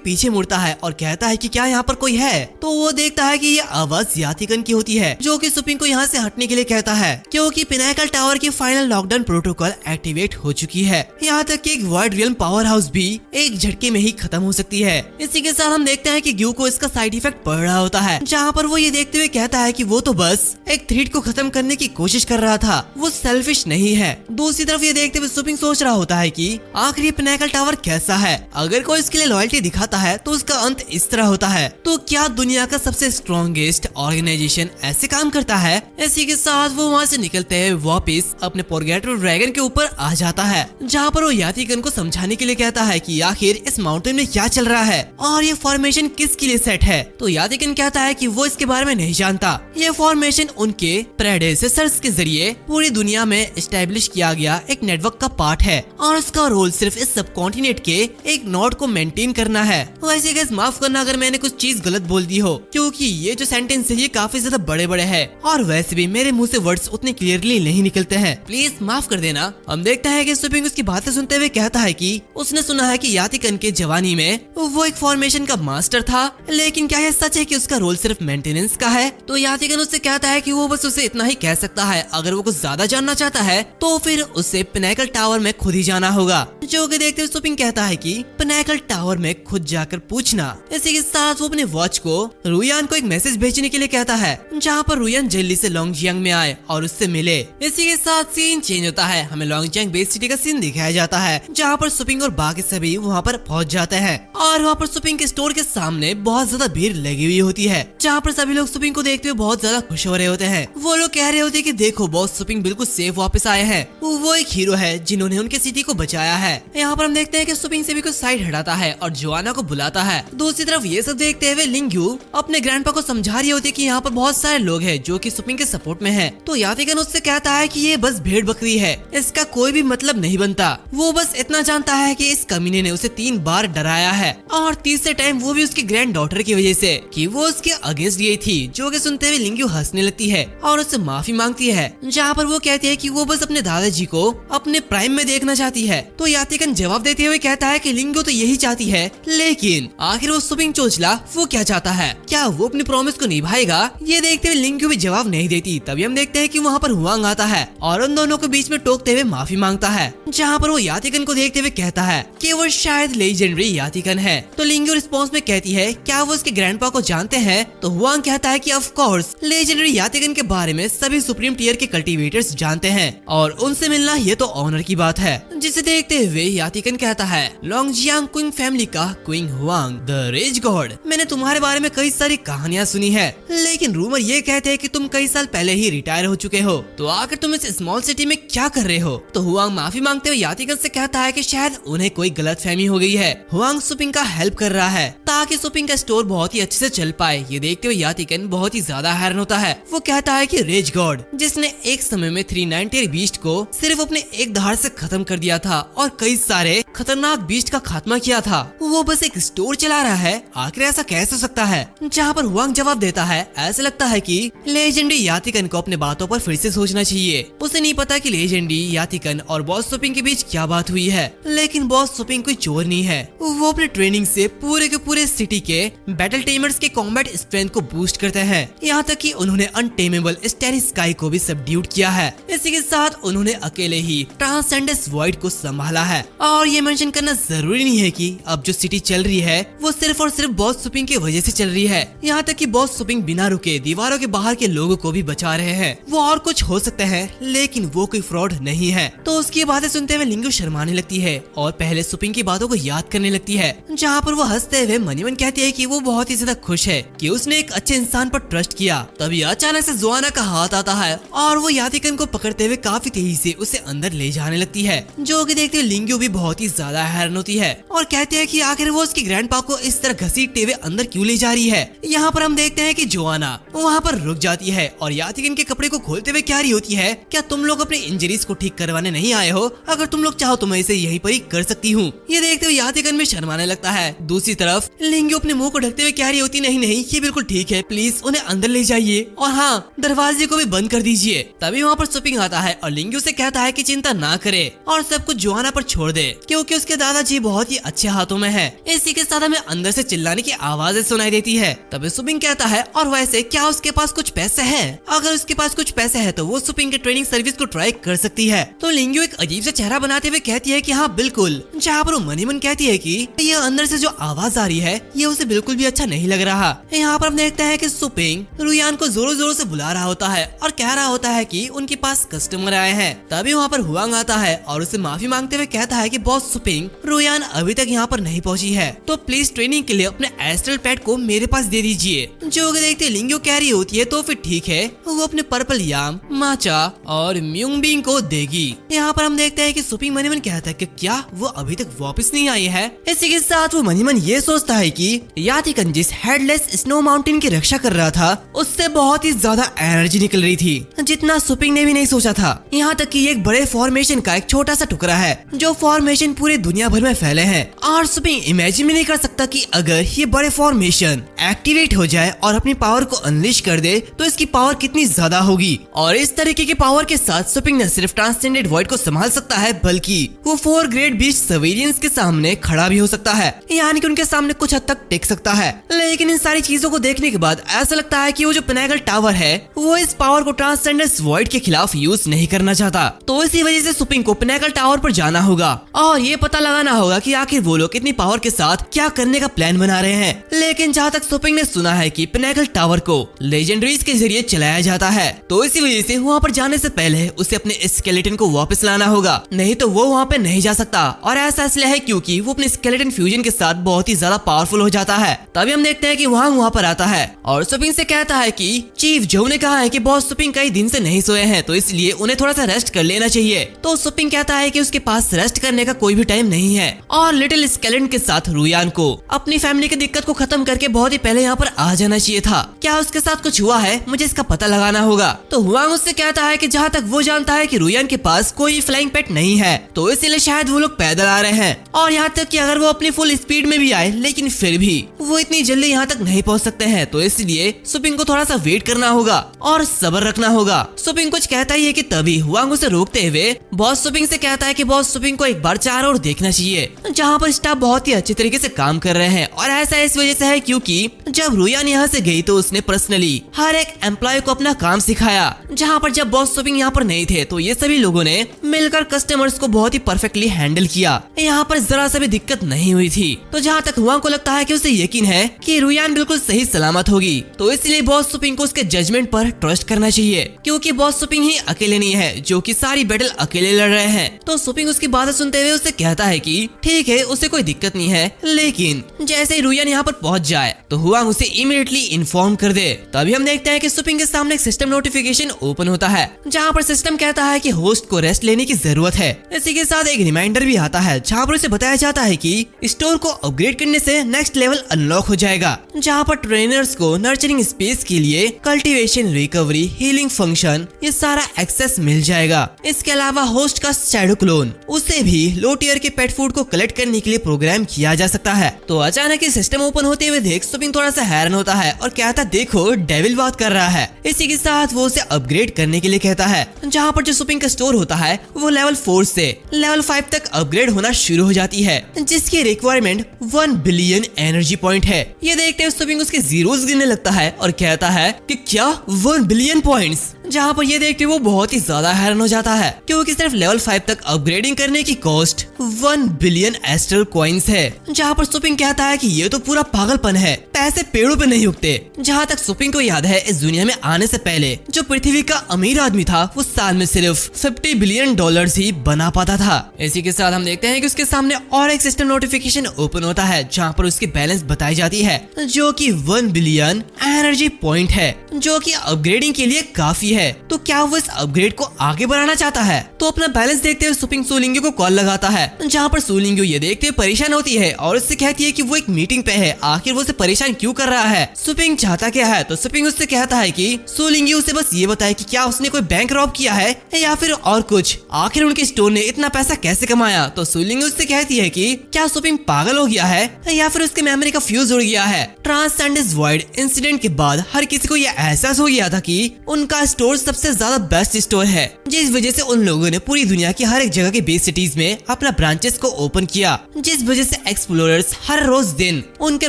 पीछे मुड़ता है और कहता है कि क्या यहाँ पर कोई है। तो वो देखता है कि ये आवाज यातिकन की होती है, जो कि सुपिंग को यहाँ से हटने के लिए कहता है क्योंकि पिनाकल टावर की फाइनल लॉकडाउन प्रोटोकॉल एक्टिवेट हो चुकी है। यहाँ तक कि एक वाइड रियल्म पावर हाउस भी एक झटके में ही खत्म हो सकती है। इसी के साथ हम देखते हैं कि ग्यू को इसका साइड इफेक्ट पड़ रहा होता है, जहाँ पर वो ये देखते हुए कहता है कि वो तो बस एक थ्रेड को खत्म करने की कोशिश कर रहा था, वो सेल्फिश नहीं है। दूसरी तरफ ये देखते हुए सुपिंग सोच रहा होता है कि आखिर ये पिनाकल टावर कैसा है। अगर कोई इसके लिए लॉयल्टी दिखाता है तो उसका अंत इस तरह होता है। तो क्या दुनिया का सबसे स्ट्रॉन्गेस्ट ऑर्गेनाइजेशन ऐसे काम करता है। इसी के साथ वो वहाँ से निकलते हैं वापस अपने पोर्गेटो ड्रैगन के ऊपर आ जाता है, जहाँ पर वो यातिकन को समझाने के लिए कहता है कि आखिर इस माउंटेन में क्या चल रहा है और ये फॉर्मेशन किसके लिए सेट है। तो यातिकन कहता है कि वो इसके बारे में नहीं जानता। ये फॉर्मेशन उनके प्रेडेसेसर्स के जरिए पूरी दुनिया में एस्टेब्लिश किया गया एक नेटवर्क का पार्ट है और उसका रोल सिर्फ इस सब कॉन्टिनेंट के एक नोड को मेंटेन करना है। वैसे गाइस माफ करना अगर मैंने कुछ चीज गलत बोल दी हो, क्योंकि ये जो सेंटेंस है ये काफी ज्यादा बड़े बड़े हैं और वैसे भी मेरे मुंह से वर्ड्स उतने क्लियरली नहीं निकलते हैं, प्लीज माफ कर देना। हम देखते हैं कि सुपिंग उसकी बातें सुनते हुए कहता है कि उसने सुना है कि यातिकन के जवानी में वो एक फॉर्मेशन का मास्टर था, लेकिन क्या यह सच है कि उसका रोल सिर्फ मेंटेनेंस का है। तो यातिकन उससे कहता है कि वो बस उसे इतना ही कह सकता है। अगर वो कुछ ज्यादा जानना चाहता है तो फिर उसे पिनाकल टावर में खुद ही जाना होगा। जो कि देखते हुए सुपिंग कहता है कि पिनाकल टावर में खुद जाकर पूछना। इसी के साथ वो अपने वॉच को रुयान को एक मैसेज भेजने के लिए कहता है, जहाँ पर रुयान जल्दी से लोंगजियांग में आए और उससे मिले। इसी के साथ सीन चेंज होता है, हमें लोंगजियांग बेस सिटी का सीन दिखाया जाता है, जहाँ पर सुपिंग और बाकी सभी वहाँ पर पहुँच जाते हैं और वहाँ पर सुपिंग के स्टोर के सामने बहुत ज्यादा भीड़ लगी हुई होती है, जहाँ पर सभी लोग सुपिंग को देखते हुए बहुत ज्यादा खुश हो रहे होते हैं। वो लोग कह रहे होते हैं कि देखो बॉस, सुपिंग बिल्कुल सेफ वापस आए हैं। वो एक हीरो है जिन्होंने उनके सिटी को बचाया है। यहाँ पर हम देखते हैं कि सुपिंग से भी कुछ साइड हटाता है और जोआना को बुलाता है। दूसरी तरफ ये सब देखते हुए लिंग्यू अपने ग्रैंडपा को समझा रही होती है कि यहाँ पर बहुत सारे लोग हैं जो कि सुपिंग के सपोर्ट में हैं। तो यातिकन उससे कहता है कि ये बस भेड़ बकरी है, इसका कोई भी मतलब नहीं बनता। वो बस इतना जानता है कि इस कमीने ने उसे 3 बार डराया है और तीसरे टाइम वो भी उसकी ग्रैंड डॉटर की वजह से कि वो उसके अगेंस्ट गई थी। जो कि सुनते हुए लिंग्यू हंसने लगती है और उससे माफी मांगती है, जहाँ पर वो कहती है कि वो बस अपने दादाजी को अपने प्राइम में देखना चाहती है। तो यातिकन जवाब देते हुए कहता है कि लिंग्यू तो यही चाहती है, लेकिन आखिर वो सुपिंग चोचला वो क्या चाहता है, क्या वो अपनी प्रॉमिस को निभाएगा। ये देखते हुए लिंग्यू भी जवाब नहीं देती। तभी हम देखते हैं कि वहाँ पर हुआंग आता है और उन दोनों के बीच में टोकते हुए माफी मांगता है, जहाँ पर वो यातिकन को देखते हुए कहता है कि वो शायद लेजेंडरी यातिकन है। तो लिंग्यू रिस्पॉन्स में कहती है क्या वो उसके ग्रैंडपा को जानते हैं। तो हुआंग कहता है कि ऑफ कोर्स लेजेंडरी यातिकन के बारे में सभी सुप्रीम टियर के कल्टीवेटर्स जानते हैं और उनसे मिलना ये तो ऑनर की बात है। जिसे देखते हुए यातिकन कहता है लोंगजियांग क्विंग फैमिली का Qing Huang the rage god, मैंने तुम्हारे बारे में कई सारी कहानियां सुनी है, लेकिन रूमर ये कहते हैं कि तुम कई साल पहले ही रिटायर हो चुके हो। तो आखिर तुम इस स्मॉल सिटी में क्या कर रहे हो। तो हुआंग माफी मांगते हुए यातिकन से कहता है कि शायद उन्हें कोई गलतफहमी हो गई है। हुआंग सुपिंग का हेल्प कर रहा है ताकि सुपिंग का स्टोर बहुत ही अच्छे से चल पाए। ये देखते हुए यातिकन बहुत ही ज्यादा हैरान होता है। वो कहता है कि रेज गॉड जिसने एक समय में 390 बीस्ट को सिर्फ अपने एक दहाड़ से खत्म कर दिया था और कई सारे खतरनाक बीस्ट का खात्मा किया था, वो बस एक स्टोर चला रहा है, आखिर ऐसा कैसे हो सकता है। जहाँ पर हुआंग जवाब देता है ऐसा लगता है कि लेजेंडरी यातिकन को अपने बातों पर फिर से सोचना चाहिए। उसे नहीं पता कि लेजेंडरी यातिकन और बॉस सुपिंग के बीच क्या बात हुई है, लेकिन बॉस सुपिंग कोई चोर नहीं है। वो अपने ट्रेनिंग से पूरे के पूरे सिटी के बैटल टेमर्स के कॉम्बैट स्ट्रेंथ को बूस्ट करते हैं, यहाँ तक कि उन्होंने अनटेमेबल स्टेरी स्काई को भी सबड्यूट किया है। इसी के साथ उन्होंने अकेले ही ट्रांसेंडेंस वॉइड को संभाला है। और ये मेंशन करना जरूरी नहीं है कि अब जो सिटी चल रही है वो सिर्फ और सिर्फ बॉस सुपिंग की वजह से चल रही है, यहाँ तक कि बॉस सुपिंग बिना रुके दीवारों के बाहर के लोगों को भी बचा रहे हैं। वो और कुछ हो सकते हैं, लेकिन वो कोई फ्रॉड नहीं है। तो उसकी बातें सुनते हुए लिंग्यू शर्माने लगती है और पहले सुपिंग की बातों को याद करने लगती है, जहाँ पर वो हंसते हुए मनीमन कहती है कि वो बहुत ही ज्यादा खुश है कि उसने एक अच्छे इंसान पर ट्रस्ट किया। तभी अचानक से जोआना का हाथ आता है और वो यातिकन को पकड़ते हुए काफी तेजी से उसे अंदर ले जाने लगती है, जो कि देखते हुए लिंग्यू भी बहुत ही ज्यादा हैरान होती है और कहती है कि आखिर वो उसके ग्रैंडपा को इस तरह घसीट देखते हुए अंदर क्यों ले जा रही है। यहाँ पर हम देखते हैं कि जोआना वहाँ पर रुक जाती है और यातिकन के कपड़े को खोलते हुए कह रही होती है, क्या तुम लोग अपने इंजरीज को ठीक करवाने नहीं आए हो? अगर तुम लोग चाहो तो मैं इसे यहीं पर ही कर सकती हूँ। ये देखते हुए यातिकन में शर्माने लगता है। दूसरी तरफ लिंग्यू अपने मुंह को ढकते हुए कह रही होती, नहीं नहीं ये बिल्कुल ठीक है, प्लीज उन्हें अंदर ले जाइए और हाँ दरवाजे को भी बंद कर दीजिए। तभी वहाँ पर सुपिंग आता है और लिंग्यू से कहता है कि चिंता ना करे और सब कुछ जोआना पर छोड़ दे, क्योंकि उसके दादाजी बहुत ही अच्छे हाथों में है। इसी के साथ हमें अंदर से चिल्लाने की आवाजें सुनाई देती है। तभी सुपिंग कहता है, और वैसे क्या उसके पास कुछ पैसे हैं? अगर उसके पास कुछ पैसे है तो वो सुपिंग के ट्रेनिंग सर्विस को ट्राई कर सकती है। तो लिंग्यू एक अजीब सा चेहरा बनाते हुए कहती है कि हाँ बिल्कुल। जहाँ पर वो मनी मन कहती है कि ये अंदर से जो आवाज आ रही है ये उसे बिल्कुल भी अच्छा नहीं लग रहा। यहाँ पर हम देखते हैं कि सुपिंग रुयान को जोरों जोरों से बुला रहा होता है और कह रहा होता है कि उनके पास कस्टमर आए हैं। तभी वहाँ पर हुआंग आता है और उसे माफी मांगते हुए कहता है कि बॉस सुपिंग रुयान अभी तक यहाँ पर नहीं पहुँची है, तो प्लीज ट्रेनिंग के लिए अपने एस्ट्रल पैड को मेरे पास दे दीजिए। जो देखते लिंग्यू कह रही होती है तो फिर ठीक है, वो अपने पर्पल याम, माचा और म्यूंगबिंग को देगी। यहाँ पर हम देखते हैं कि सुपिंग मनीमन कहता है कि क्या वो अभी तक वापस नहीं आई है। इसी के साथ वो मनीमन ये सोचता है कि यातिकन जिस हेडलेस स्नो माउंटेन की रक्षा कर रहा था उससे बहुत ही ज्यादा एनर्जी निकल रही थी, जितना सुपिंग ने भी नहीं सोचा था। यहाँ तक कि एक बड़े फॉर्मेशन का एक छोटा सा टुकड़ा है जो फॉर्मेशन पूरे दुनिया भर में फैले हैं और सुपिंग इमेजिन भी नहीं कर सकता कि अगर ये बड़े फॉर्मेशन एक्टिवेट हो जाए और अपनी पावर को अनलिश कर दे तो इसकी पावर कितनी ज्यादा होगी। और इस तरीके की पावर के साथ सुपिंग न सिर्फ ट्रांसजेंडेड वॉइड को संभाल सकता है बल्कि वो 4 ग्रेट बीस्ट सिविलियंस के सामने खड़ा भी हो सकता है, यानी कि उनके सामने कुछ हद तक टिक सकता है। लेकिन इन सारी चीजों को देखने के बाद ऐसा लगता है कि वो जो पिनाकल टावर है वो इस पावर को ट्रांसजेंडर्स वॉइड के खिलाफ यूज नहीं करना चाहता। तो इसी वजह से सुपिंग को पिनाकल टावर पर जाना होगा और ये पता लगाना होगा कि आखिर वो लोग कितनी पावर के साथ क्या करने का प्लान बना रहे हैं। लेकिन जहाँ तक सुपिंग ने सुना है कि पिनाकल टावर को लेजेंडरीज के जरिए चलाया जाता है, तो इसी वजह से वहाँ पर जाने से पहले उसे अपने स्केलेटन को वापस लाना होगा, नहीं तो वो वहाँ पे नहीं जा सकता। और ऐसा इसलिए है क्योंकि वो अपने स्केलेटन फ्यूजन के साथ बहुत ही ज्यादा पावरफुल हो जाता है। तभी हम देखते हैं कि वहाँ पर आता है और सुपिंग से कहता है कि चीफ जो ने कहा है कि बॉस सुपिंग कई दिन से नहीं सोए हैं, तो इसलिए उन्हें थोड़ा सा रेस्ट कर लेना चाहिए। तो सुपिंग कहता है कि उसके पास रेस्ट करने का कोई भी टाइम नहीं है और लिटिल स्केलेटन के साथ रुयान को अपनी फैमिली की दिक्कत को खत्म करके बहुत ही पहले यहाँ पर आ जाना चाहिए था। क्या उसके साथ कुछ हुआ है? मुझे इसका पता लगाना होगा। तो हुआंग उससे कहता है कि जहाँ तक वो जानता है कि रुयान के पास कोई फ्लाइंग पेट नहीं है, तो इसीलिए शायद वो लोग पैदल आ रहे हैं। और यहाँ तक कि अगर वो अपनी फुल स्पीड में भी आए लेकिन फिर भी वो इतनी जल्दी यहाँ तक नहीं पहुँच सकते हैं, तो इसलिए सुपिंग को थोड़ा सा वेट करना होगा और सब्र रखना होगा। सुपिंग कुछ कहता ही है कि तभी हुआंग उसे रोकते हुए बॉस सुपिंग से कहता है कि बॉस सुपिंग को एक बार चारों ओर देखना चाहिए, जहाँ पर स्टाफ बहुत ही अच्छे तरीके से काम कर रहे हैं। और ऐसा इस वजह से है क्योंकि जब रुयान यहाँ से गई तो उसने पर्सनली हर एक एम्प्लॉय को अपना काम सिखाया, जहाँ पर जब बॉस सुपिंग यहाँ पर नहीं थे तो ये सभी लोगों ने मिलकर कस्टमर्स को बहुत ही परफेक्टली हैंडल किया। यहाँ पर जरा सा भी दिक्कत नहीं हुई थी। तो जहाँ तक हुआंग को लगता है कि उसे यकीन है कि रुयान बिल्कुल सही सलामत होगी, तो इसलिए बॉस सुपिंग को उसके जजमेंट पर ट्रस्ट करना चाहिए, क्योंकि बॉस सुपिंग ही अकेले नहीं है जो कि सारी बैटल अकेले लड़ रहे हैं। तो सुपिंग उसकी बातें सुनते हुए उससे कहता है कि ठीक है, उसे कोई दिक्कत नहीं है, लेकिन जैसे ही रुयान यहाँ पर पहुँच जाए तो हुआंग उसे इमीडिएटली इन्फॉर्म कर दे। तभी हम देखते हैं कि सुपिंग के सामने एक सिस्टम नोटिफिकेशन ओपन होता है, जहाँ पर सिस्टम कहता है कि होस्ट को रेस्ट लेने की जरूरत है। इसी के साथ एक रिमाइंडर भी आता है, जहाँ पर उसे बताया जाता है कि स्टोर को अपग्रेड करने से नेक्स्ट लेवल अनलॉक हो जाएगा, जहाँ पर ट्रेनर्स को नर्चरिंग स्पेस के लिए कल्टीवेशन, रिकवरी, हीलिंग फंक्शन ये सारा एक्सेस मिल जाएगा। इसके अलावा होस्ट का शैडो क्लोन, उसे भी लो टियर के पेट फूड को कलेक्ट करने के लिए प्रोग्राम किया जा सकता है। तो अचानक सिस्टम ओपन होते हुए देख सुपिंग थोड़ा सा हैरान होता है और कहता देखो डेविल बात कर रहा है। इसी के साथ वो उसे अपग्रेड करने के लिए कहता है, जहाँ पर जो सुपिंग का स्टोर होता है वो लेवल 4 से लेवल 5 तक अपग्रेड होना शुरू हो जाती है, जिसकी रिक्वायरमेंट 1 बिलियन एनर्जी पॉइंट है। ये देखते हुए सुपिंग उसके जीरोस गिनने लगता है और कहता है कि क्या 1 बिलियन पॉइंट्स, जहाँ पर ये देखते वो बहुत ही ज्यादा हैरान हो जाता है, क्योंकि सिर्फ लेवल 5 तक अपग्रेडिंग करने की कॉस्ट 1 बिलियन एस्ट्रल कॉइन्स है। जहाँ पर सुपिंग कहता है कि ये तो पूरा पागलपन है, पैसे पेड़ों पे नहीं उगते। जहाँ तक सुपिंग को याद है, इस दुनिया में आने से पहले जो पृथ्वी का अमीर आदमी था वो साल में सिर्फ 50 बिलियन डॉलर्स ही बना पाता था। इसी के साथ हम देखते हैं कि उसके सामने और एक सिस्टम नोटिफिकेशन ओपन होता है, जहाँ पर उसकी बैलेंस बताई जाती है, जो कि 1 बिलियन एनर्जी पॉइंट है, जो कि अपग्रेडिंग के लिए काफी है। है, तो क्या वो इस अपग्रेड को आगे बढ़ाना चाहता है? तो अपना बैलेंस देखते हुए सुपिंग सूलिंग्यू को कॉल लगाता है, जहाँ पर सूलिंग्यू ये देखते हुए परेशान होती है और उससे कहती है कि वो एक मीटिंग पे है, आखिर वो उसे परेशान क्यों कर रहा है। सुपिंग चाहता क्या है? तो सुपिंग उससे कहता है कि सूलिंग्यू उसे बस ये बताए कि क्या उसने कोई बैंक रॉब किया है या फिर और कुछ, आखिर उनके स्टोर ने इतना पैसा कैसे कमाया। तो सूलिंग्यू उससे कहती है कि क्या सुपिंग पागल हो गया है या फिर उसके मेमोरी का फ्यूज उड़ गया है। ट्रांसेंडेंस वॉइड इंसिडेंट के बाद हर किसी को यह एहसास हो गया था कि उनका स्टोर सबसे ज्यादा बेस्ट स्टोर है, जिस वजह से उन लोगों ने पूरी दुनिया की हर एक जगह के बेस सिटीज में अपना ब्रांचेस को ओपन किया, जिस वजह से एक्सप्लोरर्स हर रोज दिन उनके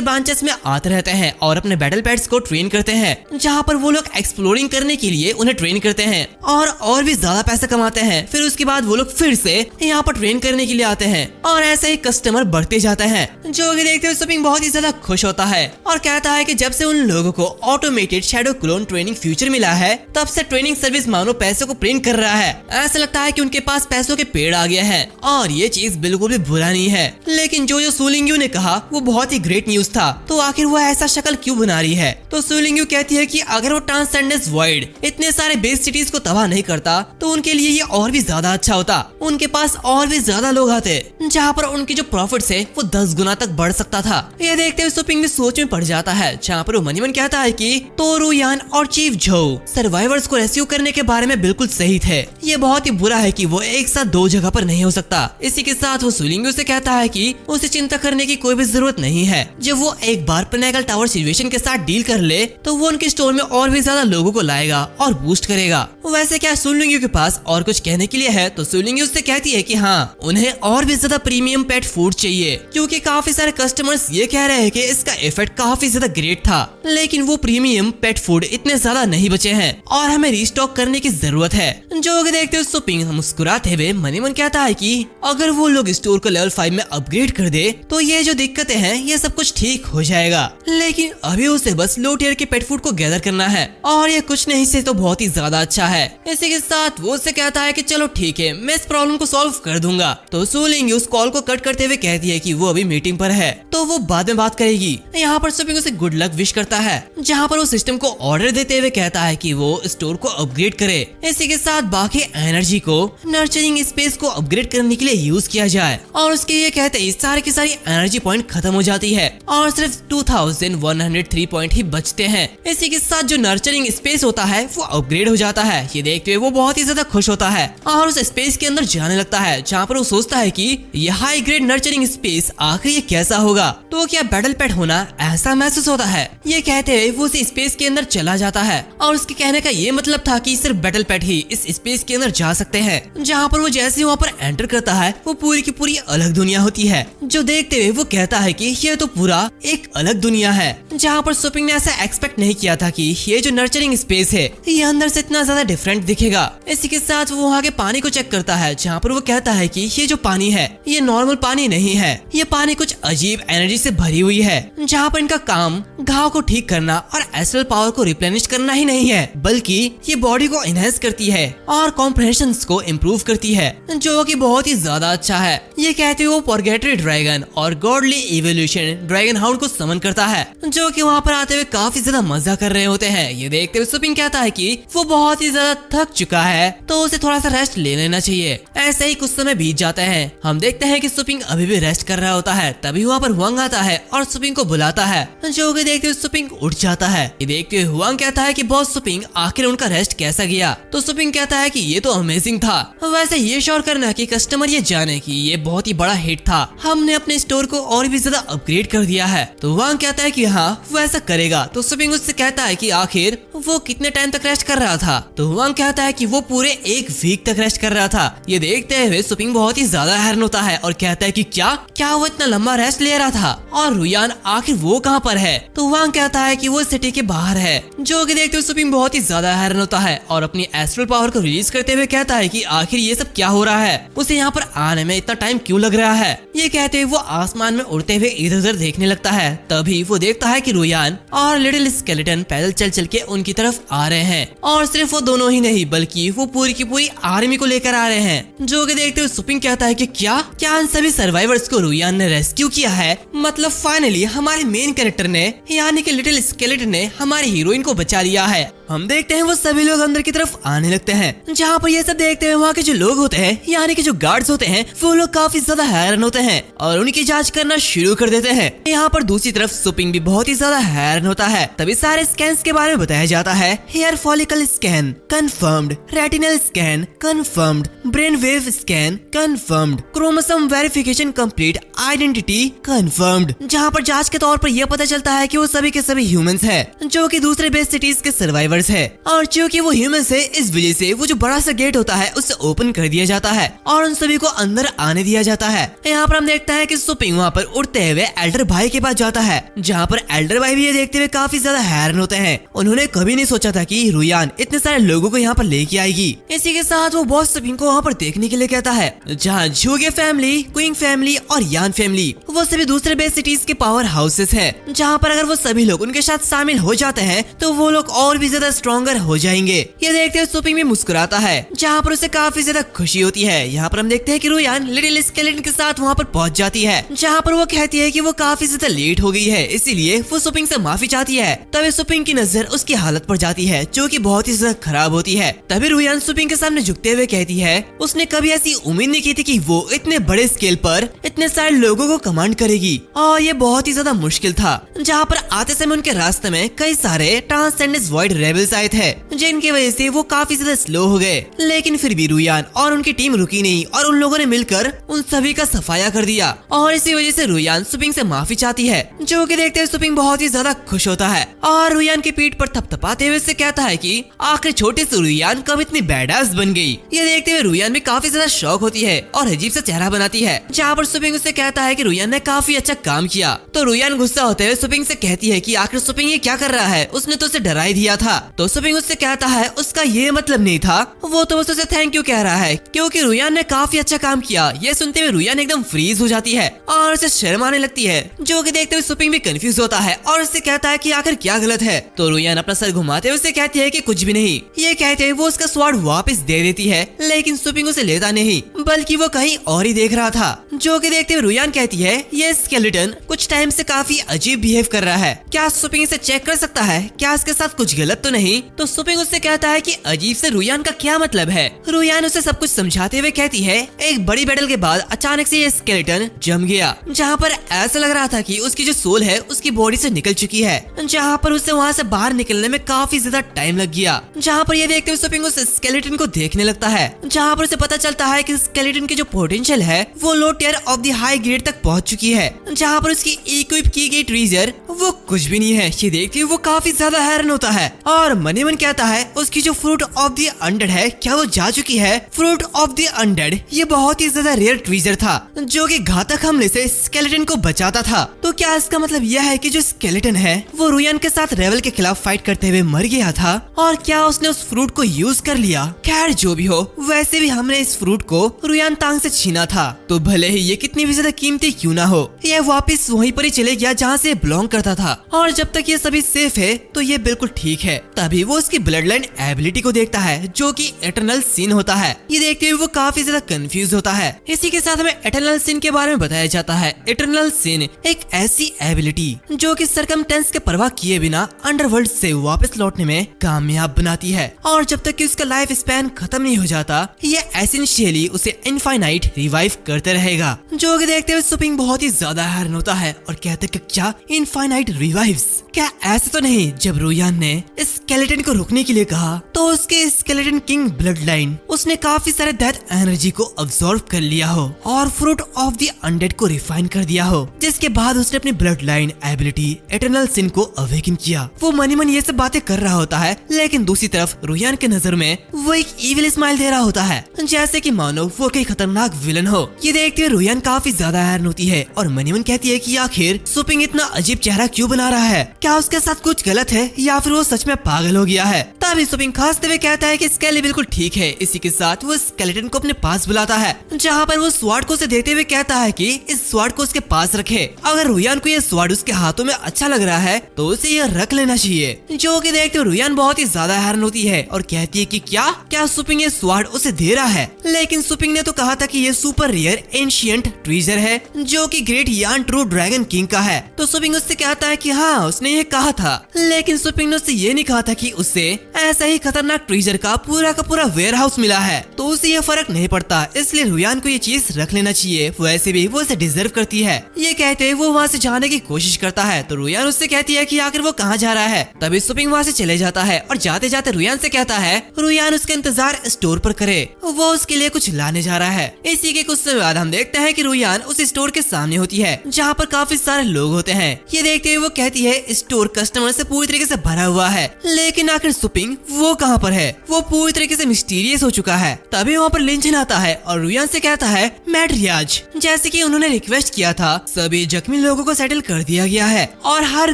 ब्रांचेस में आते रहते हैं और अपने बैटल पैड्स को ट्रेन करते हैं, जहाँ पर वो लोग एक्सप्लोरिंग करने के लिए उन्हें ट्रेन करते हैं और भी ज्यादा पैसा कमाते हैं। फिर उसके बाद वो लोग फिर से यहाँ पर ट्रेन करने के लिए आते हैं और ऐसे ही कस्टमर बढ़ते जाते हैं, जो कि देखते हुए सुपिंग बहुत ही ज्यादा खुश होता है और कहता है कि जब से उन लोगों को automated shadow clone training future मिला है, तब से ट्रेनिंग सर्विस मानो पैसों को प्रिंट कर रहा है। ऐसा लगता है कि उनके पास पैसों के पेड़ आ गए हैं और ये चीज बिल्कुल भी बुरा नहीं है। लेकिन जो सूलिंग्यू ने कहा वो बहुत ही ग्रेट न्यूज था, तो आखिर वो ऐसा शक्ल क्यों बना रही है? तो सूलिंग्यू कहती है कि अगर वो ट्रांसेंडेंस वॉइड इतने सारे बेस सिटीज को तबाह नहीं करता तो उनके लिए ये और भी ज्यादा अच्छा होता, उनके पास और भी ज्यादा लोग आते, जहाँ पर उनकी जो प्रॉफिट्स है वो 10 गुना तक बढ़ सकता था। ये देखते हुए सुपिंग भी सोच में पड़ जाता है, जहाँ पर वो मनीमन कहता है कि तोरू यान और चीफ झोउ सर्वाइवर्स को रेस्क्यू करने के बारे में बिल्कुल सही थे। ये बहुत ही बुरा है कि वो एक साथ दो जगह पर नहीं हो सकता। इसी के साथ वो सूलिंग्यू से कहता है कि उसे चिंता करने की कोई भी जरूरत नहीं है। जब वो एक बार पिनेकल टावर सिचुएशन के साथ डील कर ले तो वो उनके स्टोर में और भी ज्यादा लोगों को लाएगा और बूस्ट करेगा। वैसे क्या सूलिंग्यू के पास और कुछ कहने के लिए है? तो सूलिंग्यू उससे कहती है कि हाँ, उन्हें और भी ज्यादा प्रीमियम पेट फूड चाहिए, क्योंकि काफी सारे कस्टमर्स ये कह रहे हैं कि इसका इफेक्ट काफी ज्यादा ग्रेट था, लेकिन वो प्रीमियम पेट फूड इतने ज्यादा नहीं बचे हैं और हमें रिस्टॉक करने की जरूरत है। जो कि देखते हुए सुपिंग मुस्कुराते हुए मनीमन कहता है कि अगर वो लोग स्टोर को लेवल 5 में अपग्रेड कर दे तो ये जो दिक्कतें हैं ये सब कुछ ठीक हो जाएगा, लेकिन अभी उसे बस लो टियर के पेट फूड को गैदर करना है और ये कुछ नहीं से तो बहुत ही ज्यादा अच्छा है। इसी के साथ वो उससे कहता है कि चलो ठीक है, मैं इस प्रॉब्लम को सॉल्व कर दूंगा। तो सूलिंग्यू उस कॉल को कट करते हुए कहती है कि वो अभी मीटिंग पर है, तो वो बाद में बात करेगी। यहाँ पर सुपिंग उसे गुड लक विश करता है, जहाँ पर वो सिस्टम को ऑर्डर देते हुए कहता है कि वो स्टोर को अपग्रेड करे। इसी के साथ बाकी एनर्जी को नर्चरिंग स्पेस को अपग्रेड करने के लिए यूज किया जाए और उसके ये कहते हैं सारी की सारी एनर्जी पॉइंट खत्म हो जाती है और सिर्फ 2103 पॉइंट ही बचते हैं। इसी के साथ जो नर्चरिंग स्पेस होता है वो अपग्रेड हो जाता है। ये देखते हुए वो बहुत ही ज्यादा खुश होता है और उस स्पेस के अंदर जाने लगता है, जहाँ पर वो सोचता है कि यह हाई ग्रेड नर्चरिंग स्पेस आखिर ये कैसा होगा, तो क्या बैटल पेट होना ऐसा महसूस होता है। ये कहते हुए वो उस स्पेस के अंदर चला जाता है और उसके कहने का ये मतलब था कि सिर्फ बैटल पेट ही इस स्पेस के अंदर जा सकते हैं। जहाँ पर वो जैसे ही वहाँ पर एंटर करता है वो पूरी की पूरी अलग दुनिया होती है, जो देखते हुए वो कहता है कि ये तो पूरा एक अलग दुनिया है। जहाँ पर सुपिंग ने ऐसा एक्सपेक्ट नहीं किया था कि ये जो नर्चरिंग स्पेस है ये अंदर से इतना ज्यादा डिफरेंट दिखेगा। इसी के साथ वो वहाँ के पानी को चेक करता है, जहाँ पर वो कहता है कि ये जो पानी है ये नॉर्मल पानी नहीं है, ये पानी कुछ अजीब एनर्जी से भरी हुई है, जहाँ पर इनका काम घाव को ठीक करना और एस्ट्रल पावर को रिप्लेनिश करना ही नहीं है, बल्कि ये बॉडी को एनहेंस करती है और कॉम्प्रहेंशन को इम्प्रूव करती है, जो कि बहुत ही ज्यादा अच्छा है। ये कहते हुए वो परगेटरी ड्रैगन और गॉडली इवोल्यूशन ड्रैगन हाउंड को समन करता है, जो कि वहाँ पर आते हुए काफी ज्यादा मजा कर रहे होते हैं। ये देखते हुए सुपिंग कहता है कि वो बहुत ही ज्यादा थक चुका है तो उसे थोड़ा सा रेस्ट ले लेना चाहिए। ऐसे ही कुछ समय बीत जाते हैं, हम देखते हैं कि सुपिंग अभी भी रेस्ट कर रहा होता है। तभी वहाँ पर हुआंग आता है और सुपिंग को बुलाता है, जो कि देखते हुए सुपिंग उठ जाता है। ये देखते हुए हुआंग कहता है कि बॉस सुपिंग आखिर उनका रेस्ट कैसा गया? तो सुपिंग कहता है कि ये तो अमेजिंग था। वैसे ये श्योर करना कि कस्टमर ये जाने कि ये बहुत ही बड़ा हिट था, हमने अपने स्टोर को और भी ज्यादा अपग्रेड कर दिया है। तो हुआंग कहता है कि हाँ वो ऐसा करेगा। तो सुपिंग उससे कहता है कि आखिर वो कितने टाइम तक रेस्ट कर रहा था? तो हुआंग कहता है कि वो पूरे 1 वीक तक रेस्ट कर रहा था। ये देखते हुए सुपिंग बहुत ही ज्यादा हैरान होता है और कहता है कि क्या वो इतना लंबा रेस्ट ले रहा था और रुयान आखिर वो कहाँ पर है? तो हुआंग कहता है कि वो सिटी के बाहर है, जो कि देखते हुए सुपिंग बहुत ही ज्यादा हैरान होता है और अपनी एस्ट्रल पावर को रिलीज करते हुए कहता है कि आखिर ये सब क्या हो रहा है, उसे यहाँ पर आने में इतना टाइम क्यों लग रहा है। ये कहते हुए वो आसमान में उड़ते हुए इधर उधर देखने लगता है। तभी वो देखता है कि रुयान और लिटिल स्केलेटन पैदल चल चल के उनकी तरफ आ रहे हैं और सिर्फ वो दोनों ही नहीं बल्कि वो पूरी की पूरी आर्मी को लेकर आ रहे हैं, जो कि देखते हुए सुपिंग कहता है कि क्या इन सभी सर्वाइवर्स को रुयान ने रेस्क्यू किया है? मतलब फाइनली हमारे मेन कैरेक्टर ने यानी कि लिटिल स्केलेटन ने हमारी हीरोइन को बचा लिया है हम देखते हैं वो सभी लोग अंदर की तरफ आने लगते हैं। जहाँ पर ये सब देखते हुए वहाँ के जो लोग होते हैं यानी कि जो गार्ड्स होते हैं वो लोग काफी ज्यादा हैरान होते हैं और उनकी जांच करना शुरू कर देते हैं। यहाँ पर दूसरी तरफ सुपिंग भी बहुत ही ज्यादा हैरान होता है। तभी सारे स्कैन के बारे में बताया जाता है। Hair follicle scan confirmed, retinal scan confirmed, brain wave scan confirmed, chromosome verification complete, identity confirmed. जहाँ पर जांच के तौर पर यह पता चलता है कि वो सभी के सभी ह्यूमंस हैं जो कि दूसरे बेस सिटीज के सर्वाइवर्स हैं और चूंकि वो ह्यूमंस है इस वजह से वो जो बड़ा सा गेट होता है उसे ओपन कर दिया जाता है और उन सभी को अंदर आने दिया जाता है। यहाँ पर हम देखते हैं कि सुपिंग वहाँ पर उड़ते हुए एल्डर भाई के पास जाता है। जहाँ पर एल्डर भाई भी ये देखते हुए काफी ज्यादा हैरान होते हैं। उन्होंने कभी नहीं सोचा था कि रुयान इतने सारे लोगों को यहाँ पर लेके आएगी। इसी के साथ वो बॉस सुपिंग को वहाँ पर देखने के लिए कहता है जहाँ झूगे फैमिली, क्विंग फैमिली और यान फैमिली वो सभी दूसरे बेस सिटीज के पावर हाउसेस है। जहाँ पर अगर वो सभी लोग उनके साथ शामिल हो जाते हैं तो वो लोग और भी ज्यादा स्ट्रॉन्गर हो जाएंगे। ये देखते हुए सुपिंग भी मुस्कुराता है जहाँ पर उसे काफी ज्यादा खुशी होती है। यहाँ पर हम देखते हैं कि रुयान लिटिल स्केलेटन के साथ वहाँ पर पहुँच जाती है जहाँ पर वो कहती है कि वो काफी ज्यादा लेट हो गई है इसीलिए वो सुपिंग से माफी चाहती है। तभी सुपिंग की नजर उसकी हालत पर जाती है जो कि बहुत ही ज्यादा खराब होती है। तभी रुयान सुपिंग के सामने झुकते हुए कहती है उसने कभी ऐसी उम्मीद नहीं की थी कि वो इतने बड़े स्केल पर इतने सारे लोगों को कमांड करेगी और ये बहुत ही ज्यादा मुश्किल था। जहाँ पर आते समय उनके रास्ते में कई सारे ट्रांससेंडेंस वॉइड रेबल्स आए थे जिनकी वजह से वो काफी ज्यादा स्लो हो गए, लेकिन फिर भी रुयान और उनकी टीम रुकी नहीं और उन लोगों ने मिलकर उन सभी का सफाया कर दिया और इसी वजह से रुयान सुपिंग से माफी चाहती है जो कि देखते हुए सुपिंग बहुत ही ज्यादा खुश होता है और रुयान की पीठ पर थपथपाते हुए उससे कहता है कि आखिर छोटे से रुयान कब इतनी बैडास बन गई। ये देखते हुए रुयान भी काफी ज्यादा शौक होती है और अजीब सा चेहरा बनाती है। जहाँ पर सुपिंग उससे कहता है कि रुयान ने काफी अच्छा काम किया तो रुयान गुस्सा होते हुए सुपिंग से कहती है कि आखिर सुपिंग ये क्या कर रहा है, उसने तो उसे डरा ही दिया था। तो सुपिंग उससे कहता है उसका ये मतलब नहीं था, वो तो बस उसे थैंक यू कह रहा है क्योंकि रुयान ने काफी अच्छा काम किया। ये सुनते हुए रुयान एकदम फ्रीज हो जाती है और उसे शर्म आने लगती है जो कि देखते हुए सुपिंग भी कंफ्यूज होता है और उससे कहता है कि आखिर क्या गलत है। तो रुयान अपना सर घुमाते हुए उससे कहती है कि कुछ भी नहीं। ये कहते हुए वो उसका स्वॉर्ड वापस दे देती है लेकिन सुपिंग उसे लेता नहीं बल्कि वो कहीं और ही देख रहा था जो कि देखते हुए रुयान कहती है ये स्केलेटन कुछ टाइम से काफी अजीब बिहेव कर रहा है, क्या सुपिंग इसे चेक कर सकता है, क्या इसके साथ कुछ गलत तो नहीं। तो सुपिंग उससे कहता है कि अजीब से रुयान का क्या मतलब है। रुयान उसे सब कुछ समझाते हुए कहती है एक बड़ी बैटल के बाद अचानक से ये स्केलेटन जम गया जहाँ पर ऐसा लग रहा था कि उसकी जो सोल है उसकी बॉडी से निकल चुकी है, जहाँ पर उसे वहाँ से बाहर निकलने में काफी ज्यादा टाइम लग गया। जहाँ पर ये देखते हुए सुपिंग उस स्केलेटन को देखने लगता है जहाँ पर उसे पता चलता है कि स्केलेटन की जो पोटेंशियल है वो low tier of the high grade तक पहुँच चुकी है, जहाँ पर उसकी इक्विप की गई ट्रीजर वो कुछ भी नहीं है। ये देखते हुए वो काफी ज्यादा हैरान होता है और मनी मन कहता है उसकी जो फ्रूट ऑफ द अनडेड है क्या वो जा चुकी है। फ्रूट ऑफ द अनडेड ये बहुत ही ज्यादा रेयर ट्रीजर था जो कि घातक हमले से स्केलेटन को बचाता था। तो क्या इसका मतलब यह है कि जो स्केलेटन है वो रुयान के साथ रेवल के खिलाफ फाइट करते हुए मर गया था और क्या उसने उस फ्रूट को यूज कर लिया। खैर जो भी हो वैसे भी हमने इस फ्रूट को रुयान तांग से छीना था तो भले ही ये कितनी भी ज्यादा कीमती क्यों ना हो ये वापस वहीं पर ही चले गया जहाँ से बिलोंग करता था और जब तक ये सभी सेफ है तो ये बिल्कुल ठीक है। तभी वो उसकी ब्लड लाइन एबिलिटी को देखता है जो कि इटर्नल सिन होता है। ये देखते हुए वो काफी ज्यादा कंफ्यूज होता है। इसी के साथ हमें इटर्नल सिन के बारे में बताया जाता है। इटर्नल सिन एक ऐसी एबिलिटी जो कि सरकमटेंस के परवाह किए बिना अंडरवर्ल्ड से वापस लौटने में कामयाब बनाती है और जब तक कि उसका लाइफ स्पैन खत्म नहीं हो जाता ये एसेंशियली उसे इनफाइनाइट रिवाइव करते रहेगा। जो कि देखते हुए सुपिंग बहुत ही ज्यादा हैरान होता है और कहते कि क्या इनफाइनाइट रिवाइव्स, क्या ऐसा तो नहीं। जब रुयान ने स्केलेटन को रोकने के लिए कहा तो उसके स्केलेटन किंग ब्लड लाइन उसने काफी सारे डेथ एनर्जी को अब्सॉर्ब कर लिया हो और फ्रूट ऑफ द अनडेड को रिफाइन कर दिया हो, जिसके बाद उसने अपनी ब्लड लाइन एबिलिटी इटर्नल सिन को अवेकन किया। वो मनी मन ये सब बातें कर रहा होता है लेकिन दूसरी तरफ रुयान के नजर में वो एक इविल स्माइल दे रहा होता है जैसे कि मानो वो कोई खतरनाक विलन हो। ये देखते हुए रुयान काफी ज्यादा हैरान होती है और मनी मन कहती है कि आखिर सुपिंग इतना अजीब चेहरा क्यों बना रहा है, क्या उसके साथ कुछ गलत है या फिर वो सच में पागल हो गया है। तभी सुपिंग खांसते हुए कहता है कि स्केली बिल्कुल ठीक है। इसी के साथ वो स्केलेटन को अपने पास बुलाता है जहाँ पर वो स्वॉर्ड को उसे देते हुए कहता है कि इस स्वॉर्ड को उसके पास रखे। अगर रुयान को ये स्वॉर्ड उसके हाथों में अच्छा लग रहा है तो उसे ये रख लेना चाहिए। जो कि देखते हुए रुयान बहुत ही ज्यादा हैरान होती है और कहती है कि क्या सुपिंग ये स्वॉर्ड उसे दे रहा है। लेकिन सुपिंग ने तो कहा था कि ये सुपर रेयर एंशिएंट ट्रीजर है जो कि ग्रेट यान ट्रू ड्रैगन किंग का है। तो सुपिंग उससे कहता है कि हाँ उसने ये कहा था, लेकिन सुपिंग ने उससे ये नहीं कहा था कि उसे ऐसा ही खतरनाक ट्रेजर का पूरा वेयर हाउस मिला है, तो उसे ये फर्क नहीं पड़ता, इसलिए रुयान को ये चीज रख लेना चाहिए, वैसे भी वो इसे डिजर्व करती है। ये कहते वो वहाँ से जाने की कोशिश करता है, तो रुयान उससे कहती है कि आखिर वो कहाँ जा रहा है। तभी सुपिंग वहाँ से चले जाता है और जाते जाते रुयान से कहता है रुयान उसका इंतजार स्टोर पर करे, वो उसके लिए कुछ लाने जा रहा है। इसी के कुछ समय बाद हम देखते हैं कि रुयान उस स्टोर के सामने होती है जहाँ पर काफी सारे लोग होते हैं। ये देखते हुए वो कहती है स्टोर कस्टमर से पूरी तरीके से भरा हुआ है, लेकिन आखिर सुपिंग वो कहाँ पर है, वो पूरी तरीके से मिस्टीरियस हो चुका है। तभी वहाँ पर लिंचन आता है और रुयान से कहता है मैड रियाज, जैसे कि उन्होंने रिक्वेस्ट किया था, सभी जख्मी लोगों को सेटल कर दिया गया है और हर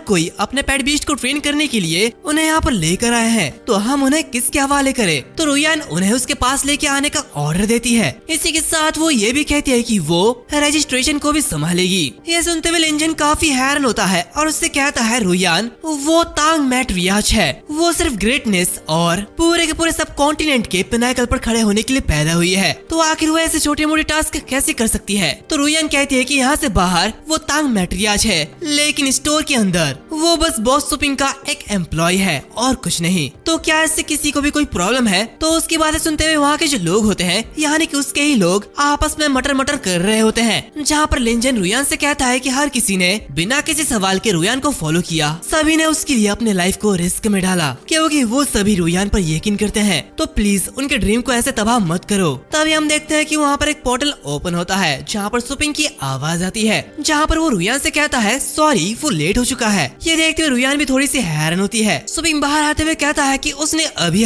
कोई अपने पेट बीस्ट को ट्रेन करने के लिए उन्हें यहाँ पर लेकर आए हैं, तो हम उन्हें किसके हवाले करें। तो रुयान उन्हें उसके पास लेके आने का ऑर्डर देती है। इसी के साथ वो ये भी कहती है कि वो रजिस्ट्रेशन को भी संभालेगी। ये सुनते हुए लिंचन काफी हैरान होता है और उससे कहता है रुयान वो तांग मैट रियाज है, वो सिर्फ ग्रेटनेस और पूरे के पूरे सब कॉन्टिनेंट के पिनाकल पर खड़े होने के लिए पैदा हुई है, तो आखिर वो ऐसे छोटे मोटे टास्क कैसे कर सकती है। तो रुयान कहती है कि यहाँ से बाहर वो तांग मैट रियाज है, लेकिन स्टोर के अंदर वो बस बॉस सुपिंग का एक एम्प्लॉय है और कुछ नहीं। तो क्या इससे किसी को भी कोई प्रॉब्लम है। तो उसकी बातें सुनते हुए वहाँ के जो लोग होते हैं, यानी कि उसके ही लोग आपस में मटर मटर कर रहे होते हैं, जहाँ पर लिंचन रुयान से कहता है कि हर किसी ने बिना किसी सवाल के रुयान को फॉलो किया, सभी ने उसके लिए अपने लाइफ को रिस्क में डाला, क्योंकि वो सभी रुयान पर यकीन करते हैं, तो प्लीज उनके ड्रीम को ऐसे तबाह मत करो। तभी हम देखते हैं कि वहाँ पर एक पोर्टल ओपन होता है जहाँ पर सुपिंग की आवाज आती है, जहाँ पर वो रुयान से कहता है सॉरी वो लेट हो चुका है। ये देखते हुए रुयान भी थोड़ी सी हैरान होती है। सुपिंग बाहर आते हुए कहता है कि उसने अभी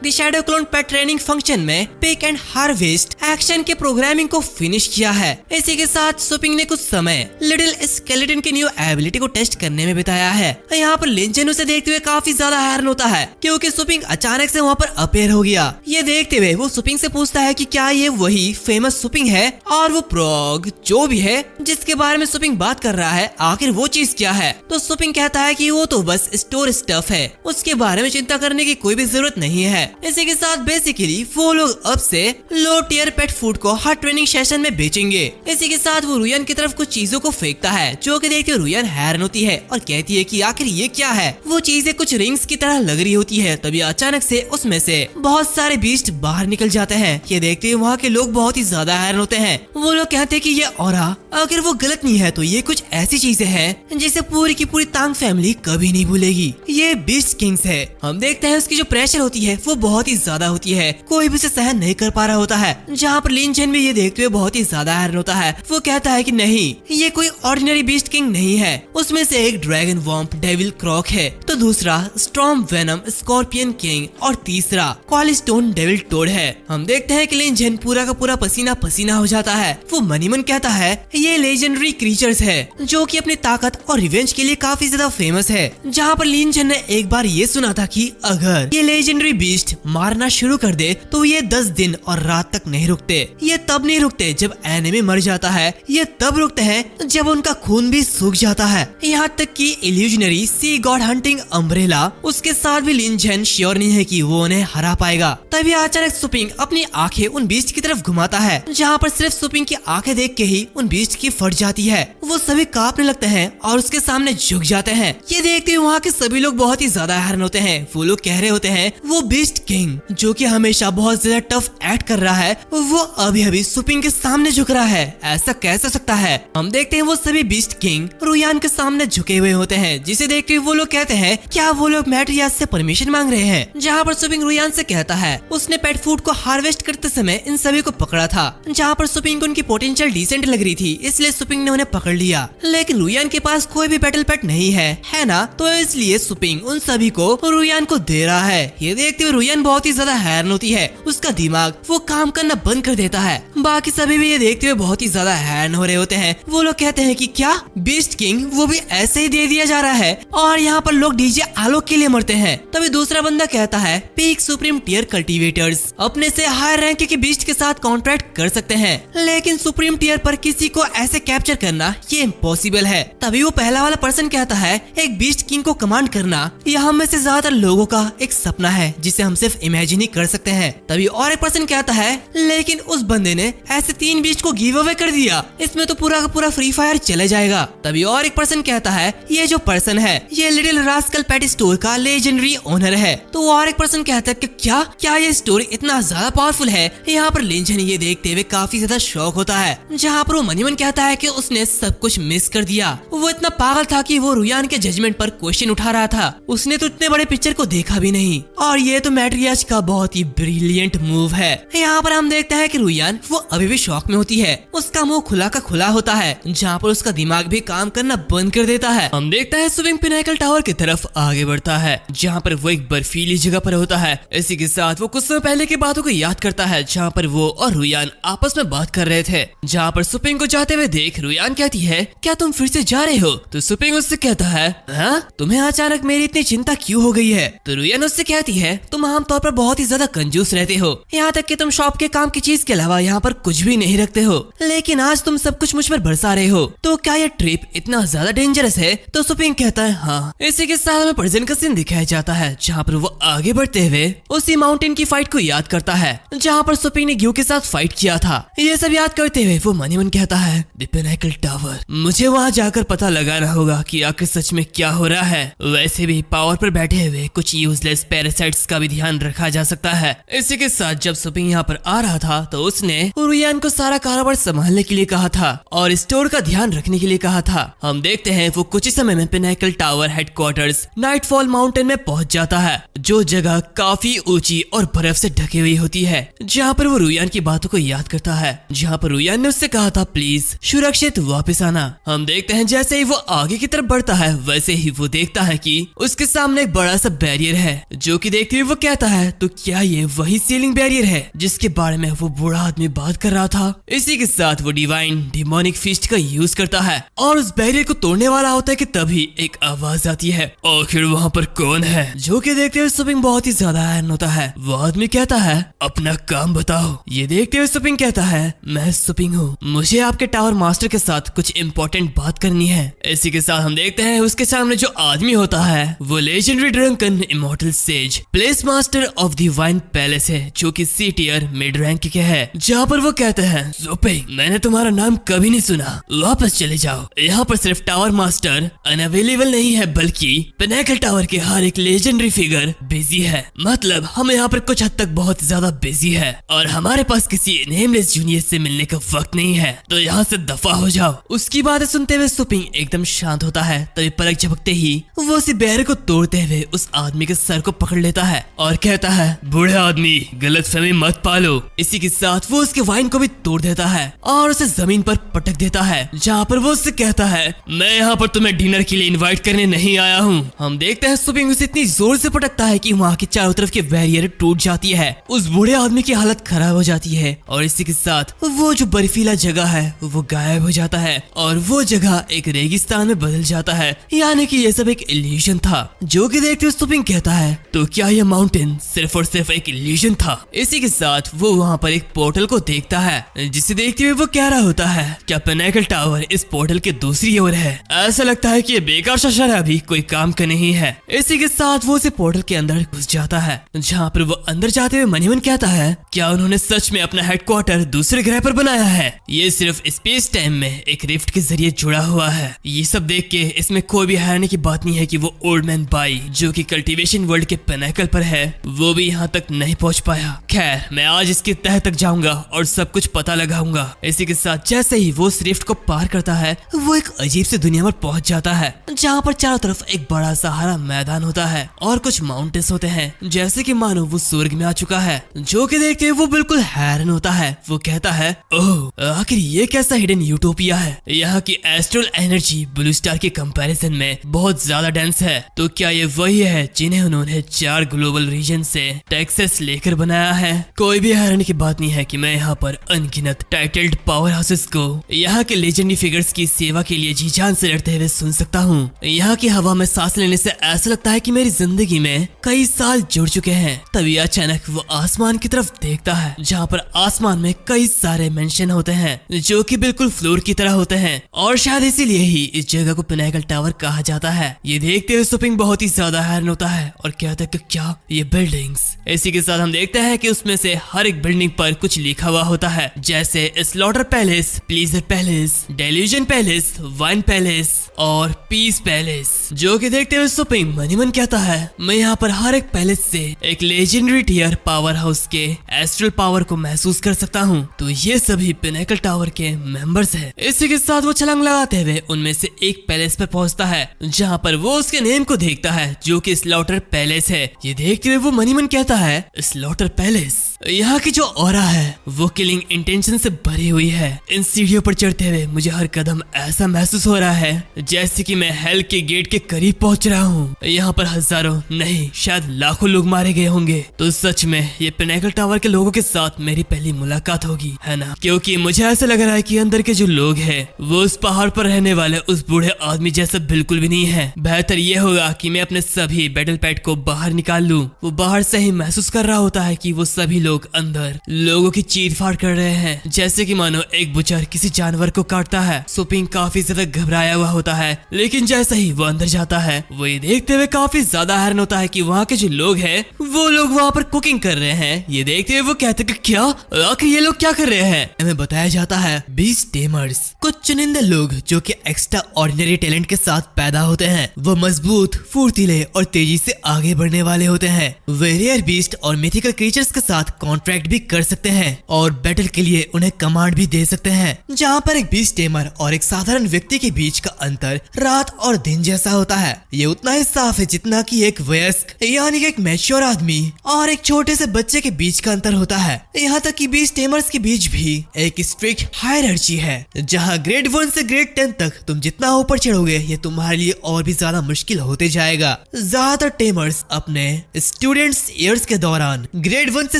the shadow clone pet training function में पिक एंड हार्वेस्ट एक्शन के प्रोग्रामिंग को फिनिश किया है। इसी के साथ सुपिंग ने कुछ समय लिटिल स्केलेटन की न्यू एबिलिटी को टेस्ट करने में बिताया है। यहाँ पर लिंचन उसे देखते हुए काफी ज्यादा हैरान होता है, क्योंकि सुपिंग अचानक से वहाँ पर अपेयर हो गया। ये देखते हुए वो सुपिंग से पूछता है कि क्या ये वही फेमस सुपिंग है और वो प्रोग जो भी है जिसके बारे में सुपिंग बात कर रहा है, आखिर वो चीज क्या है। तो सुपिंग कहता है कि वो तो बस स्टोर स्टफ है, उसके बारे में चिंता करने की कोई भी जरूरत नहीं है। इसी के साथ बेसिकली वो लोग अब से लो टियर पेट फूड को हर ट्रेनिंग सेशन में बेचेंगे। इसी के साथ वो रुयान की तरफ कुछ चीजों को फेंकता है, जो कि देखते हुए रुयान हैरान होती है और कहती है कि आखिर ये क्या है। वो चीजें कुछ रिंग्स की तरह लग रही होती है। तभी अचानक से उसमें से बहुत सारे बीस्ट बाहर निकल जाते हैं। ये देखते हुए वहाँ के लोग बहुत ही ज्यादा हैरान होते हैं। वो लोग कहते हैं कि ये ऑरा अगर वो गलत नहीं है तो ये कुछ ऐसी चीजें हैं जिसे पूरी की पूरी तांग फैमिली कभी नहीं भूलेगी। ये बीस्ट किंग्स है। हम देखते हैं उसकी जो प्रेशर होती है वो बहुत ही ज्यादा होती है, कोई भी उसे सहन नहीं कर पा रहा होता है। जहाँ पर लिंचन भी ये देखते हुए बहुत ही ज्यादा हैरान होता है। वो कहता है कि नहीं, ये कोई ऑर्डिनरी बीस्ट किंग नहीं है, उसमें से एक ड्रैगन वॉम्प डेविल क्रॉक है, तो दूसरा स्टॉर्म वेनम स्कॉर्पियन किंग और तीसरा कॉलिस्टोन डेविल टोड है। हम देखते हैं कि लिंचन पूरा का पूरा पसीना पसीना हो जाता है। वो मनीमन कहता है ये लेजेंडरी क्रीचर्स है जो कि अपनी ताकत और रिवेंज के लिए काफी ज्यादा फेमस है। जहाँ पर लिंचन ने एक बार ये सुना था कि अगर ये लेजेंडरी बीस्ट मारना शुरू कर दे तो ये 10 दिन और रात तक नहीं रुकते। ये तब नहीं रुकते जब एनिमी मर जाता है, ये तब रुकते हैं जब उनका खून भी सूख जाता है। यहाँ तक कि इल्यूजनरी सी गॉड हंटिंग अम्ब्रेला उसके साथ भी लिंचन श्योर नहीं है कि वो उन्हें हरा पाएगा। तभी अचानक सुपिंग अपनी आंखें उन बीस्ट की तरफ घुमाता है, जहाँ पर सिर्फ सुपिंग की आंखें देख के ही उन बीस्ट की फट जाती है। वो सभी कांपने लगते हैं और उसके सामने झुक जाते हैं। ये देखते हुए वहाँ के सभी लोग बहुत ही ज्यादा हैरान होते हैं। वो लोग कह रहे होते हैं वो बीस्ट किंग जो कि हमेशा बहुत ज्यादा टफ एक्ट कर रहा है, वो अभी अभी सुपिंग के सामने झुक रहा है, ऐसा कैसे सकता है। हम देखते हैं वो सभी बीस्ट किंग रुयान के सामने झुके हुए होते हैं, जिसे देख के वो लोग कहते हैं क्या वो लोग मैट रियाज से परमिशन मांग रहे हैं। जहाँ पर सुपिंग रुयान से कहता है उसने पेट फूड को हार्वेस्ट करते समय इन सभी को पकड़ा था। जहाँ पर सुपिंग को उनकी पोटेंशियल डिसेंट लग रही थी, इसलिए सुपिंग ने उन्हें पकड़ लिया। लेकिन रुयान के पास कोई भी बैटल पेट नहीं है ना, तो इसलिए सुपिंग उन सभी को रुयान को दे रहा है। ये देखते हुए रुयान बहुत ही ज्यादा हैरान होती है, उसका दिमाग वो काम करना बंद कर देता है। बाकी सभी भी ये देखते हुए बहुत ही ज्यादा हैरान हो रहे होते हैं। वो लोग कहते हैं कि क्या बीस्ट किंग वो भी ऐसे ही दे दिया जा रहा है और यहाँ पर लोग डीजे आलोक के लिए मरते हैं। तभी दूसरा बंदा कहता है पीक सुप्रीम टियर कल्टीवेटर्स अपने से हायर रैंक के बीस्ट के साथ कॉन्ट्रैक्ट कर सकते हैं, लेकिन सुप्रीम टियर पर किसी को ऐसे कैप्चर करना ये इम्पॉसिबल है। तभी वो पहला वाला पर्सन कहता है एक बीस्ट किंग को कमांड करना यह हम में से ज्यादातर लोगों का एक सपना है जिसे हम सिर्फ इमेजिन ही कर सकते हैं। तभी और एक पर्सन कहता है लेकिन उस बंदे ने ऐसे 3 बीस्ट को गिव अवे कर दिया, इसमें तो पूरा का पूरा फ्री फायर चले जाएगा। तभी और एक पर्सन कहता है ये जो पर्सन है ये लिटिल रास्कल पेट स्टोर का लेजेंडरी ओनर है। तो और एक पर्सन कहता है कि क्या ये स्टोर इतना ज्यादा पावरफुल है। यहाँ पर लिंचन ये देखते हुए काफी ज्यादा शॉक होता है, जहाँ पर वो मनीमन कहता है कि उसने सब कुछ मिस कर दिया। वो इतना पागल था कि वो रुयान के जजमेंट पर क्वेश्चन उठा रहा था, उसने तो इतने बड़े पिक्चर को देखा भी नहीं। और ये तो मैट्रियाज का बहुत ही ब्रिलियंट मूव है। यहाँ पर हम देखते हैं कि रुयान वो अभी भी शॉक में होती है, उसका मुंह खुला का खुला होता है, जहाँ पर उसका दिमाग भी काम करना बंद कर देता है। हम देखते हैं सुपिंग पिनाकल टावर की तरफ आगे बढ़ता है, जहाँ पर वो एक बर्फीली जगह पर होता है। इसी के साथ वो कुछ समय पहले की बातों को याद करता है, जहाँ पर वो और रुयान आपस में बात कर रहे थे। जहाँ पर सुपिंग को जाते हुए देख रुयान कहती है क्या तुम फिर से जा रहे हो? तो सुपिंग उससे कहता है हाँ, तुम्हें अचानक मेरी इतनी चिंता क्यों हो गई है? तो रुयान उससे कहती है तुम आमतौर पर बहुत ही ज्यादा कंजूस रहते हो, यहाँ तक कि तुम शॉप के काम की चीज के अलावा यहाँ पर कुछ भी नहीं रखते हो, लेकिन आज तुम सब कुछ मुझ पर बरसा रहे हो, तो क्या ये ट्रिप इतना ज्यादा डेंजरस है? तो सुपिंग कहता है हाँ। इसी के साथ में प्रेजेंट का सीन दिखाया जाता है, जहाँ पर वो आगे बढ़ते हुए उसी माउंटेन की फाइट को याद करता है, जहाँ पर सुपिंग ने ग्यू के साथ फाइट किया था। ये सब याद करते हुए वो मन ही मन कहता है द पिनाकल टावर, मुझे वहाँ जाकर पता लगाना होगा कि आखिर सच में क्या हो रहा है। वैसे भी पावर पर बैठे हुए कुछ यूजलेस पैरासाइट्स का भी ध्यान रखा जा सकता है। इसी के साथ जब सुपिंग यहाँ पर आ रहा था तो उसने रुयान को सारा कारोबार संभालने के लिए कहा था और स्टोर का ध्यान रखने के लिए कहा था। हम देखते हैं वो कुछ ही समय में Pinnacle tower headquarters nightfall mountain में पहुंच जाता है, जो जगह काफी ऊंची और बर्फ से ढकी हुई होती है, जहाँ पर वो रुयान की बातों को याद करता है, जहाँ पर रुयान ने उससे कहा था प्लीज सुरक्षित वापस आना। हम देखते हैं जैसे ही वो आगे की तरफ बढ़ता है वैसे ही वो देखता है कि उसके सामने एक बड़ा सा बैरियर है, जो कि देखते हुए वो कहता है तो क्या ये वही सीलिंग बैरियर है जिसके बारे में वो बूढ़ा आदमी बात कर रहा था? इसी के साथ वो डिवाइन डिमोनिक फिस्ट का यूज करता है और उस बैरियर को तोड़ने वाला होता है कि तभी एक आवाज आती है आखिर वहाँ पर कौन है? जो कि देखते हुए सुपिंग बहुत ही ज्यादा हैरान होता है। वो आदमी कहता है अपना काम बताओ। ये देखते हुए सुपिंग कहता है मैं सुपिंग हूँ, मुझे आपके टावर मास्टर के साथ कुछ इम्पोर्टेंट बात करनी है। इसी के साथ हम देखते हैं उसके सामने जो आदमी होता है वो legendary drunken immortal says place master of the wine palace है, जो कि सी टियर मिड रैंक के है। जहाँ पर वो कहते हैं सुपिंग मैंने तुम्हारा नाम कभी नहीं सुना, वापस चले जाओ। यहाँ पर सिर्फ टावर मास्टर अनअवेलेबल नहीं है बल्कि पिनाकल टावर के हर एक लेजेंडरी फिगर बिजी है। मतलब हम यहाँ पर कुछ हद तक बहुत ज्यादा बिजी है और हमारे पास किसी नेमलेस जूनियर से मिलने का वक्त नहीं है, तो यहाँ से दफा हो जाओ। उसकी बातें सुनते हुए सुपिंग एकदम शांत होता है। तभी पलक झपकते ही वो उसी बैरियर को तोड़ते हुए उस आदमी के सर को पकड़ लेता है और कहता है बूढ़े आदमी गलतफहमी मत पालो। इसी के साथ वो उसके वाइन को भी तोड़ देता है और उसे जमीन पर पटक देता है, जहाँ पर वो उससे कहता है मैं यहाँ पर तुम्हें डिनर के लिए इनवाइट करने नहीं आया हूँ। हम देखते हैं सुपिंग उसे इतनी जोर से पटकता है कि वहाँ की चारों तरफ की बैरियर टूट जाती है। उस बूढ़े आदमी की हालत खराब हो जाती है और इसी के साथ वो जो बर्फीला जगह है वो गायब हो जाता है और वो जगह एक रेगिस्तान में बदल जाता है, यानी कि ये सब एक इल्यूजन था। जो कि देखते हुए सुपिंग कहता है तो क्या ये माउंटेन सिर्फ और सिर्फ एक इल्यूजन था? इसी के साथ वो वहाँ पर एक पोर्टल को देखता है, जिसे देखते हुए वो कह रहा होता है क्या पिनाकल टावर इस पोर्टल के दूसरी ओर है? ऐसा लगता है कि ये बेकार सा शहर अभी कोई काम का नहीं है। इसी के साथ वो उसे पोर्टल के अंदर घुस जाता है, जहाँ पर वो अंदर जाते हुए मन ही मन कहता है क्या उन्होंने सच में अपना हेडक्वार्टर दूसरे ग्रह पर बनाया है? ये सिर्फ स्पेस टाइम में एक रिफ्ट के जरिए जुड़ा हुआ है। ये सब देख के इसमें कोई भी हैरानी की बात नहीं है कि वो ओल्ड मैन बाई जो कि कल्टीवेशन वर्ल्ड के पिनाकल पर है वो भी यहाँ तक नहीं पहुँच पाया। खैर मैं आज इसके तह तक जाऊंगा और सब कुछ पता लगाऊंगा। इसी के साथ जैसे ही वो उस रिफ्ट को पार करता है वो एक अजीब सी दुनिया में पहुंच जाता है, जहाँ पर चारों तरफ एक बड़ा सा हरा मैदान होता है और कुछ माउंटेन्स होते हैं, जैसे कि मानो वो स्वर्ग में आ चुका है। जो कि देख के वो बिल्कुल हैरान होता है। वो कहता है ओह आखिर ये कैसा हिडन यूटोपिया है? यहाँ की एस्ट्रल एनर्जी ब्लू स्टार के कंपैरिजन में बहुत ज्यादा डेंस है। तो क्या ये वही है जिन्हें उन्होंने 4 ग्लोबल रीजन से टेक्सास लेकर बनाया है? कोई भी हैरानी की बात नहीं है कि मैं यहाँ पर अनगिनत टाइटल्ड पावर हाउसेस को यहाँ के लेजेंडरी फिगर्स की सेवा के लिए जी जान से लड़ते हुए सुन सकता हूँ। यहाँ की हवा में सांस लेने से ऐसा लगता है कि मेरी जिंदगी में कई साल जुड़ चुके हैं। तभी अचानक वो आसमान की तरफ देखता है, जहाँ पर आसमान में कई सारे मेंशन होते हैं जो कि बिल्कुल फ्लोर की तरह होते हैं और शायद इसीलिए ही इस जगह को पिनाकल टावर कहा जाता है। ये देखते हुए सुपिंग बहुत ही ज्यादा हैरान होता है और कहता है कि क्या ये बिल्डिंग्स। इसी के साथ हम देखते हैं कि उसमें से हर एक बिल्डिंग पर कुछ लिखा हुआ होता है, जैसे slaughter palace, pleaser palace, delusion palace, wine palace और पीस पैलेस। जो कि देखते हुए सुपिंग मनी मन कहता है मैं यहाँ पर हर एक पैलेस से एक लेजेंडरी टियर पावर हाउस के एस्ट्रल पावर को महसूस कर सकता हूँ। तो ये सभी पिनाकल टावर के मेंबर्स हैं। इसी के साथ वो छलांग लगाते हुए उनमें से एक पैलेस पर पहुंचता है, जहाँ पर वो उसके नेम को देखता है जो कि स्लॉटर पैलेस है। ये देखते हुए वो मनी मन कहता है स्लॉटर पैलेस, यहाँ की जो ऑरा है वो किलिंग इंटेंशन से भरी हुई है। इन सीढ़ियों पर चढ़ते हुए मुझे हर कदम ऐसा महसूस हो रहा है जैसे कि मैं हेल के गेट के करीब पहुंच रहा हूँ। यहाँ पर हजारों नहीं शायद लाखों लोग मारे गए होंगे। तो सच में ये पिनाकल टावर के लोगों के साथ मेरी पहली मुलाकात होगी, है ना? क्योंकि मुझे ऐसा लग रहा है कि अंदर के जो लोग हैं वो उस पहाड़ पर रहने वाले उस बूढ़े आदमी जैसा बिल्कुल भी नहीं है। बेहतर ये होगा कि मैं अपने सभी बैटल पैड को बाहर निकाल लूं। वो बाहर से ही महसूस कर रहा होता है कि वो सभी लोग अंदर लोगों की चीर फाड़ कर रहे हैं, जैसे कि मानो एक बुचर किसी जानवर को काटता है। सुपिंग काफी ज्यादा घबराया हुआ होता है, लेकिन जैसे ही वो अंदर जाता है वो ये देखते हुए काफी ज्यादा हैरान होता है कि वहाँ के जो लोग हैं वो लोग वहाँ पर कुकिंग कर रहे हैं। ये देखते हुए वो कहते हैं कि क्या आखिर ये लोग क्या कर रहे हैं। हमें बताया जाता है बीस्ट टेमर्स कुछ चुनिंदा लोग जो कि एक्स्ट्रा ऑर्डिनरी टैलेंट के साथ पैदा होते हैं। वो मजबूत, फुर्तीले और तेजी से आगे बढ़ने वाले होते हैं। वे रेयर बीस्ट और मिथिकल क्रीचर्स के साथ कॉन्ट्रैक्ट भी कर सकते हैं और बैटल के लिए उन्हें कमांड भी दे सकते हैं। जहाँ पर एक बीस्ट टेमर और एक साधारण व्यक्ति के बीच का अंतर रात और दिन जैसा होता है। ये उतना ही साफ है जितना कि एक वयस्क यानी कि एक मैच्योर आदमी और एक छोटे से बच्चे के बीच का अंतर होता है। यहाँ तक कि बीस्ट टेमर्स के बीच भी एक स्ट्रिक्ट हायरार्ची है, जहाँ ग्रेड 1 से ग्रेड 10 तक तुम जितना ऊपर चढ़ोगे ये तुम्हारे लिए और भी ज्यादा मुश्किल होते जाएगा। ज्यादातर टेमर्स अपने स्टूडेंट्स ईयर्स के दौरान ग्रेड 1 से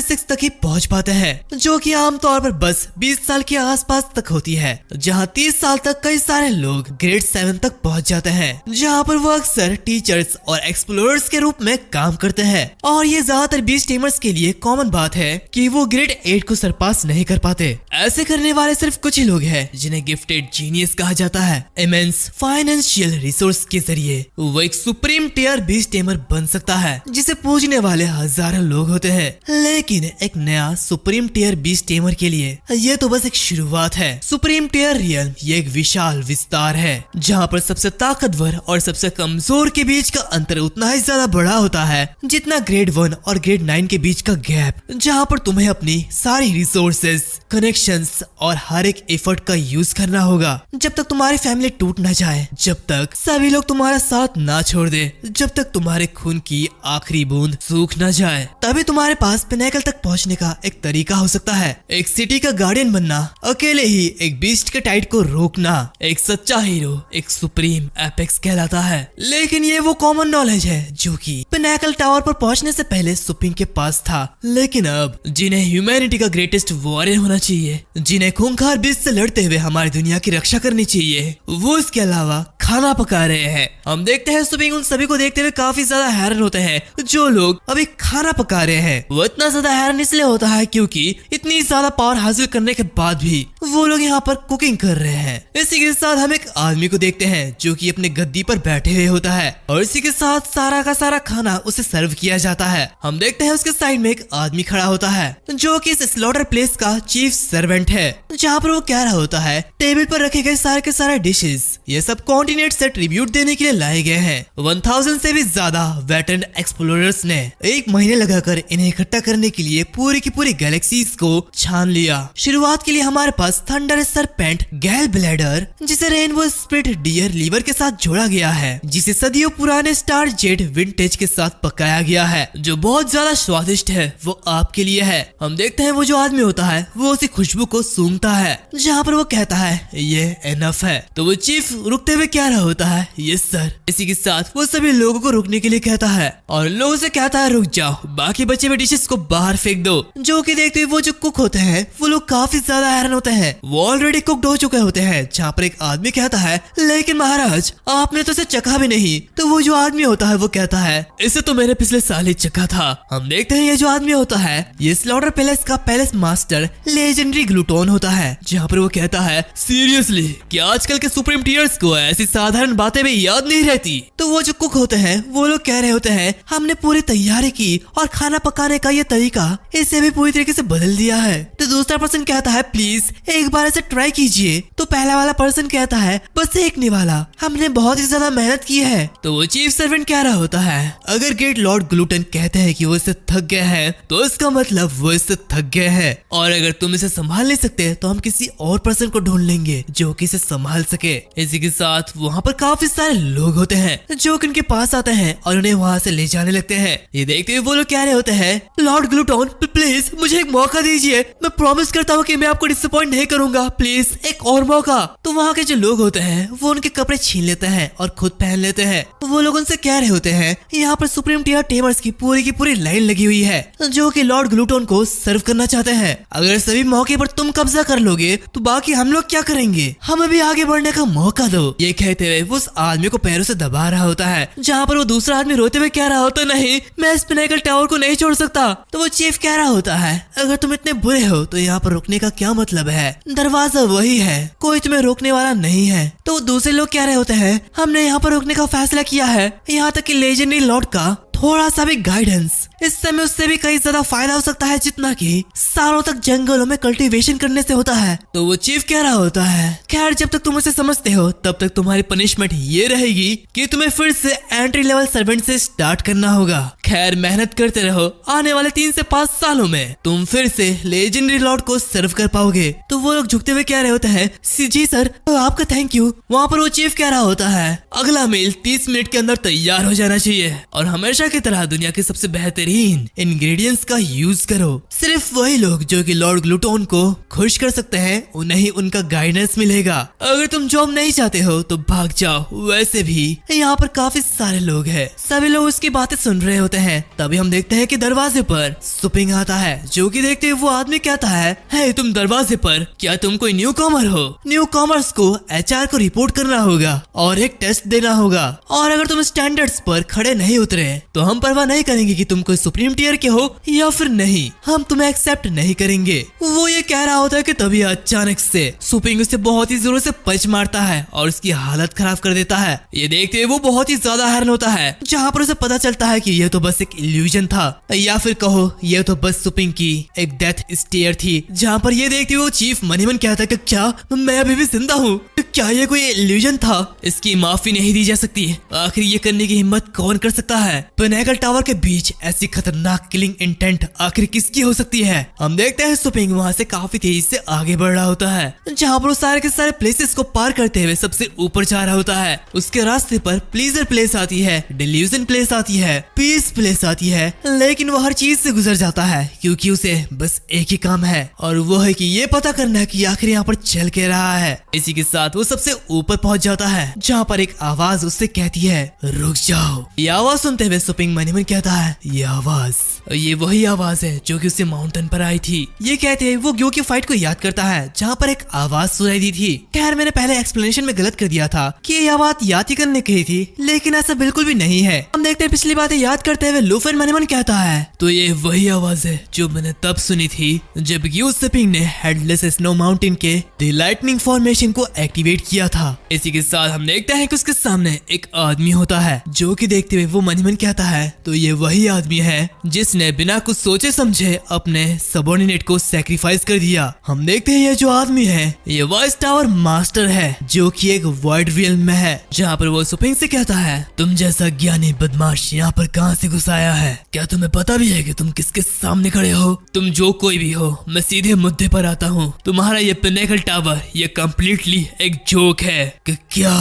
6 तक ही पहुँच पाते हैं, जो कि आमतौर पर बस 20 साल के आसपास तक होती है। जहाँ 30 साल तक कई सारे लोग ग्रेड 7 तक पहुँच जाते हैं, जहाँ पर वो अक्सर टीचर्स और एक्सप्लोरर्स के रूप में काम करते हैं। और ये ज्यादातर बीस्ट टेमर्स के लिए कॉमन बात है कि वो ग्रेड 8 को सरपास नहीं कर पाते। ऐसे करने वाले सिर्फ कुछ ही लोग हैं जिन्हें गिफ्टेड जीनियस कहा जाता है। इमेंस फाइनेंशियल रिसोर्स के जरिए वो एक सुप्रीम टियर बीस्ट टेमर बन सकता है, जिसे पूजने वाले हजारों लोग होते हैं। लेकिन एक नया सुप्रीम टियर बीस्ट टेमर के लिए ये तो बस एक शुरुआत है। सुप्रीम टियर रियल ये एक विशाल विस्तार है, जहाँ पर सबसे ताकतवर और सबसे कमजोर के बीच का अंतर उतना ही ज्यादा बड़ा होता है जितना ग्रेड 1 और ग्रेड 9 के बीच का गैप, जहाँ पर तुम्हें अपनी सारी रिसोर्सेज, कनेक्शंस और हर एक एफर्ट का यूज करना होगा। जब तक तुम्हारी फैमिली टूट ना जाए, जब तक सभी लोग तुम्हारा साथ ना छोड़ दे, जब तक तुम्हारे खून की आखिरी बूंद सूख ना जाए, तभी तुम्हारे पास पिनाकल तक पहुँचने का एक तरीका हो सकता है। एक सिटी का गार्डियन बनना, अकेले ही एक बीस्ट के टाइड को रोकना, एक सच्चा हीरो एक सुप्रीम एपेक्स कहलाता है। लेकिन ये वो कॉमन नॉलेज है जो कि पिनाकल टावर पर पहुंचने से पहले सुपिंग के पास था। लेकिन अब जिन्हें ह्यूमैनिटी का ग्रेटेस्ट वॉरियर होना चाहिए, जिन्हें खूंखार बीस्ट से लड़ते हुए हमारी दुनिया की रक्षा करनी चाहिए, वो इसके अलावा खाना पका रहे हैं। हम देखते हैं सुपिंग उन सभी को देखते हुए काफी ज्यादा हैरान होते हैं जो लोग अभी खाना पका रहे हैं। वो इतना ज्यादा हैरान इसलिए होता है क्योंकि इतनी ज्यादा पावर हासिल करने के बाद भी वो लोग यहाँ पर कुकिंग कर रहे हैं। इसी के साथ हम एक आदमी को देखते हैं जो कि अपने गद्दी पर बैठे हुए होता है और इसी के साथ सारा का सारा खाना उसे सर्व किया जाता है। हम देखते हैं उसके साइड में एक आदमी खड़ा होता है जो कि इस स्लॉटर प्लेस का चीफ सर्वेंट है, जहाँ पर वो कह रहा होता है टेबल पर रखे गए सारे के सारे डिशेस ये सब कॉन्टिनेंट से ट्रिब्यूट देने के लिए लाए गए हैं। 1000 से भी ज्यादा वेटरन एक्सप्लोरर्स ने एक महीने लगाकर इन्हें इकट्ठा करने के लिए पूरी की पूरी गैलेक्सीज को छान लिया। शुरुआत के लिए हमारे पास थंडर सरपेंट गैल ब्लैडर, जिसे रेनबो स्प्लिट डियर लीवर के साथ जोड़ा गया है, जिसे सदियों पुराने स्टार जेट विंटेज के साथ पकाया गया है, जो बहुत ज्यादा स्वादिष्ट है। वो आपके लिए है। हम देखते हैं वो जो आदमी होता है वो उसी खुशबू को सूंघता है, जहाँ पर वो कहता है ये एनफ है। तो वो चीफ रुकते हुए कह रहा होता है यस सर। इसी के साथ वो सभी लोगों को रुकने के लिए कहता है और लोगों से कहता है रुक जाओ, बाकी बचे हुए डिशेस को बाहर फेंक दो। जो कि देखते हुए वो जो कुक होते हैं वो लोग काफी ज्यादा हैरान होते हैं। वो ऑलरेडी कुकड हो चुके होते हैं। जहाँ पर एक आदमी कहता है लेकिन महाराज आपने तो इसे चखा भी नहीं। तो वो जो आदमी होता है वो कहता है इसे तो मैंने पिछले साल ही चखा था। हम देखते हैं ये जो आदमी होता है ये स्लॉटर पैलेस का पैलेस मास्टर लेजेंडरी ग्लूटोन होता है, जहाँ जहाँ पर वो कहता है सीरियसली कि आजकल के सुप्रीम टीयर्स को ऐसी साधारण बातें भी याद नहीं रहती। तो वो जो कुक होते हैं वो लोग कह रहे होते हैं हमने पूरी तैयारी की और खाना पकाने का ये तरीका इसे भी पूरी तरीके से बदल दिया है। तो दूसरा पर्सन कहता है प्लीज एक बार ऐसे ट्राई कीजिए। तो पहला वाला पर्सन कहता है बस एक निवाला, हमने बहुत ही ज्यादा मेहनत की है। तो वो चीफ सर्वेंट कह रहा होता है अगर ग्रेट लॉर्ड ग्लूटन कहते हैं कि वो इससे थक गए हैं तो इसका मतलब वो इससे थक गए हैं, और अगर तुम इसे संभाल नहीं सकते तो हम किसी और पर्सन को ढूंढ लेंगे जो कि इसे संभाल सके। इसी के साथ वहाँ पर काफी सारे लोग होते हैं जो कि उनके पास आते हैं और उन्हें वहाँ से ले जाने लगते हैं। ये देखते हुए वो लोग कह रहे होते हैं लॉर्ड ग्लूटन प्लीज मुझे एक मौका दीजिए, मैं प्रॉमिस करता हूँ कि मैं आपको डिसअपॉइंट नहीं करूंगा, प्लीज एक और मौका। तो वहाँ के जो लोग होते हैं वो उनके कपड़े छीन लेते हैं और खुद पहन लेते हैं। वो लोग उनसे कह रहे होते हैं यहाँ पर सुप्रीम टीयर टेमर्स की पूरी लाइन लगी हुई है जो कि लॉर्ड ग्लूटन को सर्व करना चाहते हैं। अगर सभी मौके पर तुम कब्जा कर लोगे तो बाकी हम लोग क्या करेंगे, हमें भी आगे बढ़ने का मौका दो। ये कहते हुए वो उस आदमी को पैरों से दबा रहा होता है, जहाँ पर वो दूसरा आदमी रोते हुए कह रहा होता नहीं मैं इस पिनाकल टावर को नहीं छोड़ सकता। तो वो चीफ कह रहा होता है अगर तुम इतने बुरे हो तो यहाँ पर रुकने का क्या मतलब है, दरवाजा वही है, कोई तुम्हें रोकने वाला नहीं है। तो दूसरे लोग कह रहे होते हैं हमने यहाँ पर रुकने का फैसला किया है, यहाँ तक कि लेजेंडरी लॉर्ड का थोड़ा सा भी गाइडेंस इस समय उससे भी कई ज्यादा फायदा हो सकता है जितना कि सालों तक जंगलों में कल्टीवेशन करने से होता है। तो वो चीफ कह रहा होता है खैर जब तक तुम उसे समझते हो तब तक तुम्हारी पनिशमेंट ये रहेगी कि तुम्हें फिर से एंट्री लेवल सर्वेंट से स्टार्ट करना होगा। खैर मेहनत करते रहो, आने वाले 3 से 5 सालों में तुम फिर से लेजेंडरी लॉर्ड को सर्व कर पाओगे। तो वो लोग झुकते हुए कह रहे होते हैं जी सर आपका थैंक यू। वहाँ पर वो चीफ कह रहा होता है अगला मील 30 मिनट के अंदर तैयार हो जाना चाहिए और हमेशा की तरह दुनिया के सबसे बेहतरीन इंग्रेडिएंट्स का यूज करो। सिर्फ वही लोग जो कि लॉर्ड ग्लूटन को खुश कर सकते हैं उन्हें ही उनका गाइडेंस मिलेगा। अगर तुम जॉब नहीं चाहते हो तो भाग जाओ। वैसे भी यहाँ पर काफी सारे लोग हैं, सभी लोग उसकी बातें सुन रहे होते हैं। तभी हम देखते हैं कि दरवाजे पर सुपिंग आता है जो कि देखते हुए वो आदमी कहता है हे तुम दरवाजे पर, क्या तुम कोई न्यू कॉमर हो? न्यू कॉमर्स को HR को रिपोर्ट करना होगा और एक टेस्ट देना होगा, और अगर तुम स्टैंडर्ड्स पर खड़े नहीं उतरे तो हम परवाह नहीं करेंगे कि तुम कोई सुप्रीम टीयर के हो या फिर नहीं, हम तुम्हें एक्सेप्ट नहीं करेंगे। वो ये कह रहा होता है कि तभी अचानक से सुपिंग उसे बहुत ही जोरों से पंच मारता है और उसकी हालत खराब कर देता है। ये देखते हुए वो बहुत ही ज्यादा हैरान होता है, जहाँ पर उसे पता चलता है कि यह तो बस एक इल्यूजन था, या फिर कहो यह तो बस सुपिंग की एक डेथ स्टेयर थी। जहाँ पर ये देखते हुए वो चीफ मन ही मन कहता है कि क्या मैं अभी भी जिंदा हूँ, क्या ये कोई इल्यूजन था? इसकी माफी नहीं दी जा सकती। आखिर ये करने की हिम्मत कौन कर सकता है? पिनाकल टावर के बीच ऐसी खतरनाक किलिंग इंटेंट आखिर किसकी हो सकती है? हम देखते हैं सुपिंग वहाँ से काफी तेजी से आगे बढ़ रहा होता है, जहाँ पर वो सारे के सारे प्लेसेस को पार करते हुए सबसे ऊपर जा रहा होता है। उसके रास्ते पर प्लीजर प्लेस आती है, डिल्यूजन प्लेस आती है, पीस प्लेस आती है, लेकिन वो हर चीज से गुजर जाता है क्योंकि उसे बस एक ही काम है और वो है कि ये पता करना है कि आखिर यहाँ पर चल के रहा है। इसी के साथ वो सबसे ऊपर पहुंच जाता है, जहाँ पर एक आवाज उससे कहती है रुक जाओ। ये आवाज सुनते हुए सुपिंग मन ही मन कहता है ये वही आवाज है जो कि उससे माउंटेन पर आई थी। ये कहते हैं वो ग्यो की फाइट को याद करता है जहाँ पर एक आवाज सुनाई दी थी। खैर मैंने पहले एक्सप्लेनेशन में गलत कर दिया था कि ये आवाज याद ही करने की थी, लेकिन ऐसा बिल्कुल भी नहीं है। हम देखते हैं पिछली बातें याद करते हुए लूफन मन ही मन कहता है तो ये वही आवाज है जो मैंने तब सुनी थी जब ग्यो सिपिंग ने हेडलेस स्नो माउंटेन के द लाइटनिंग फॉर्मेशन को एक्टिवेट किया था। इसी के साथ हम देखते हैं कि उसके सामने एक आदमी होता है जो कि देखते हुए वो मन ही मन कहता है तो ये वही आदमी है जिसने बिना कुछ सोचे समझे अपने सबऑर्डिनेट को सैक्रिफाइस कर दिया। हम देखते हैं ये जो आदमी है ये वॉइस टावर मास्टर है जो कि एक वॉइड रियल्म में है, जहाँ पर वो सुपिंग से कहता है तुम जैसा ज्ञानी बदमाश यहाँ पर कहाँ से घुस आया है? क्या तुम्हें पता भी है कि तुम किसके सामने खड़े हो? तुम जो कोई भी हो, मैं सीधे मुद्दे पर आता हूँ। तुम्हारा ये पिनाकल टावर ये कम्प्लीटली एक जोक है। क्या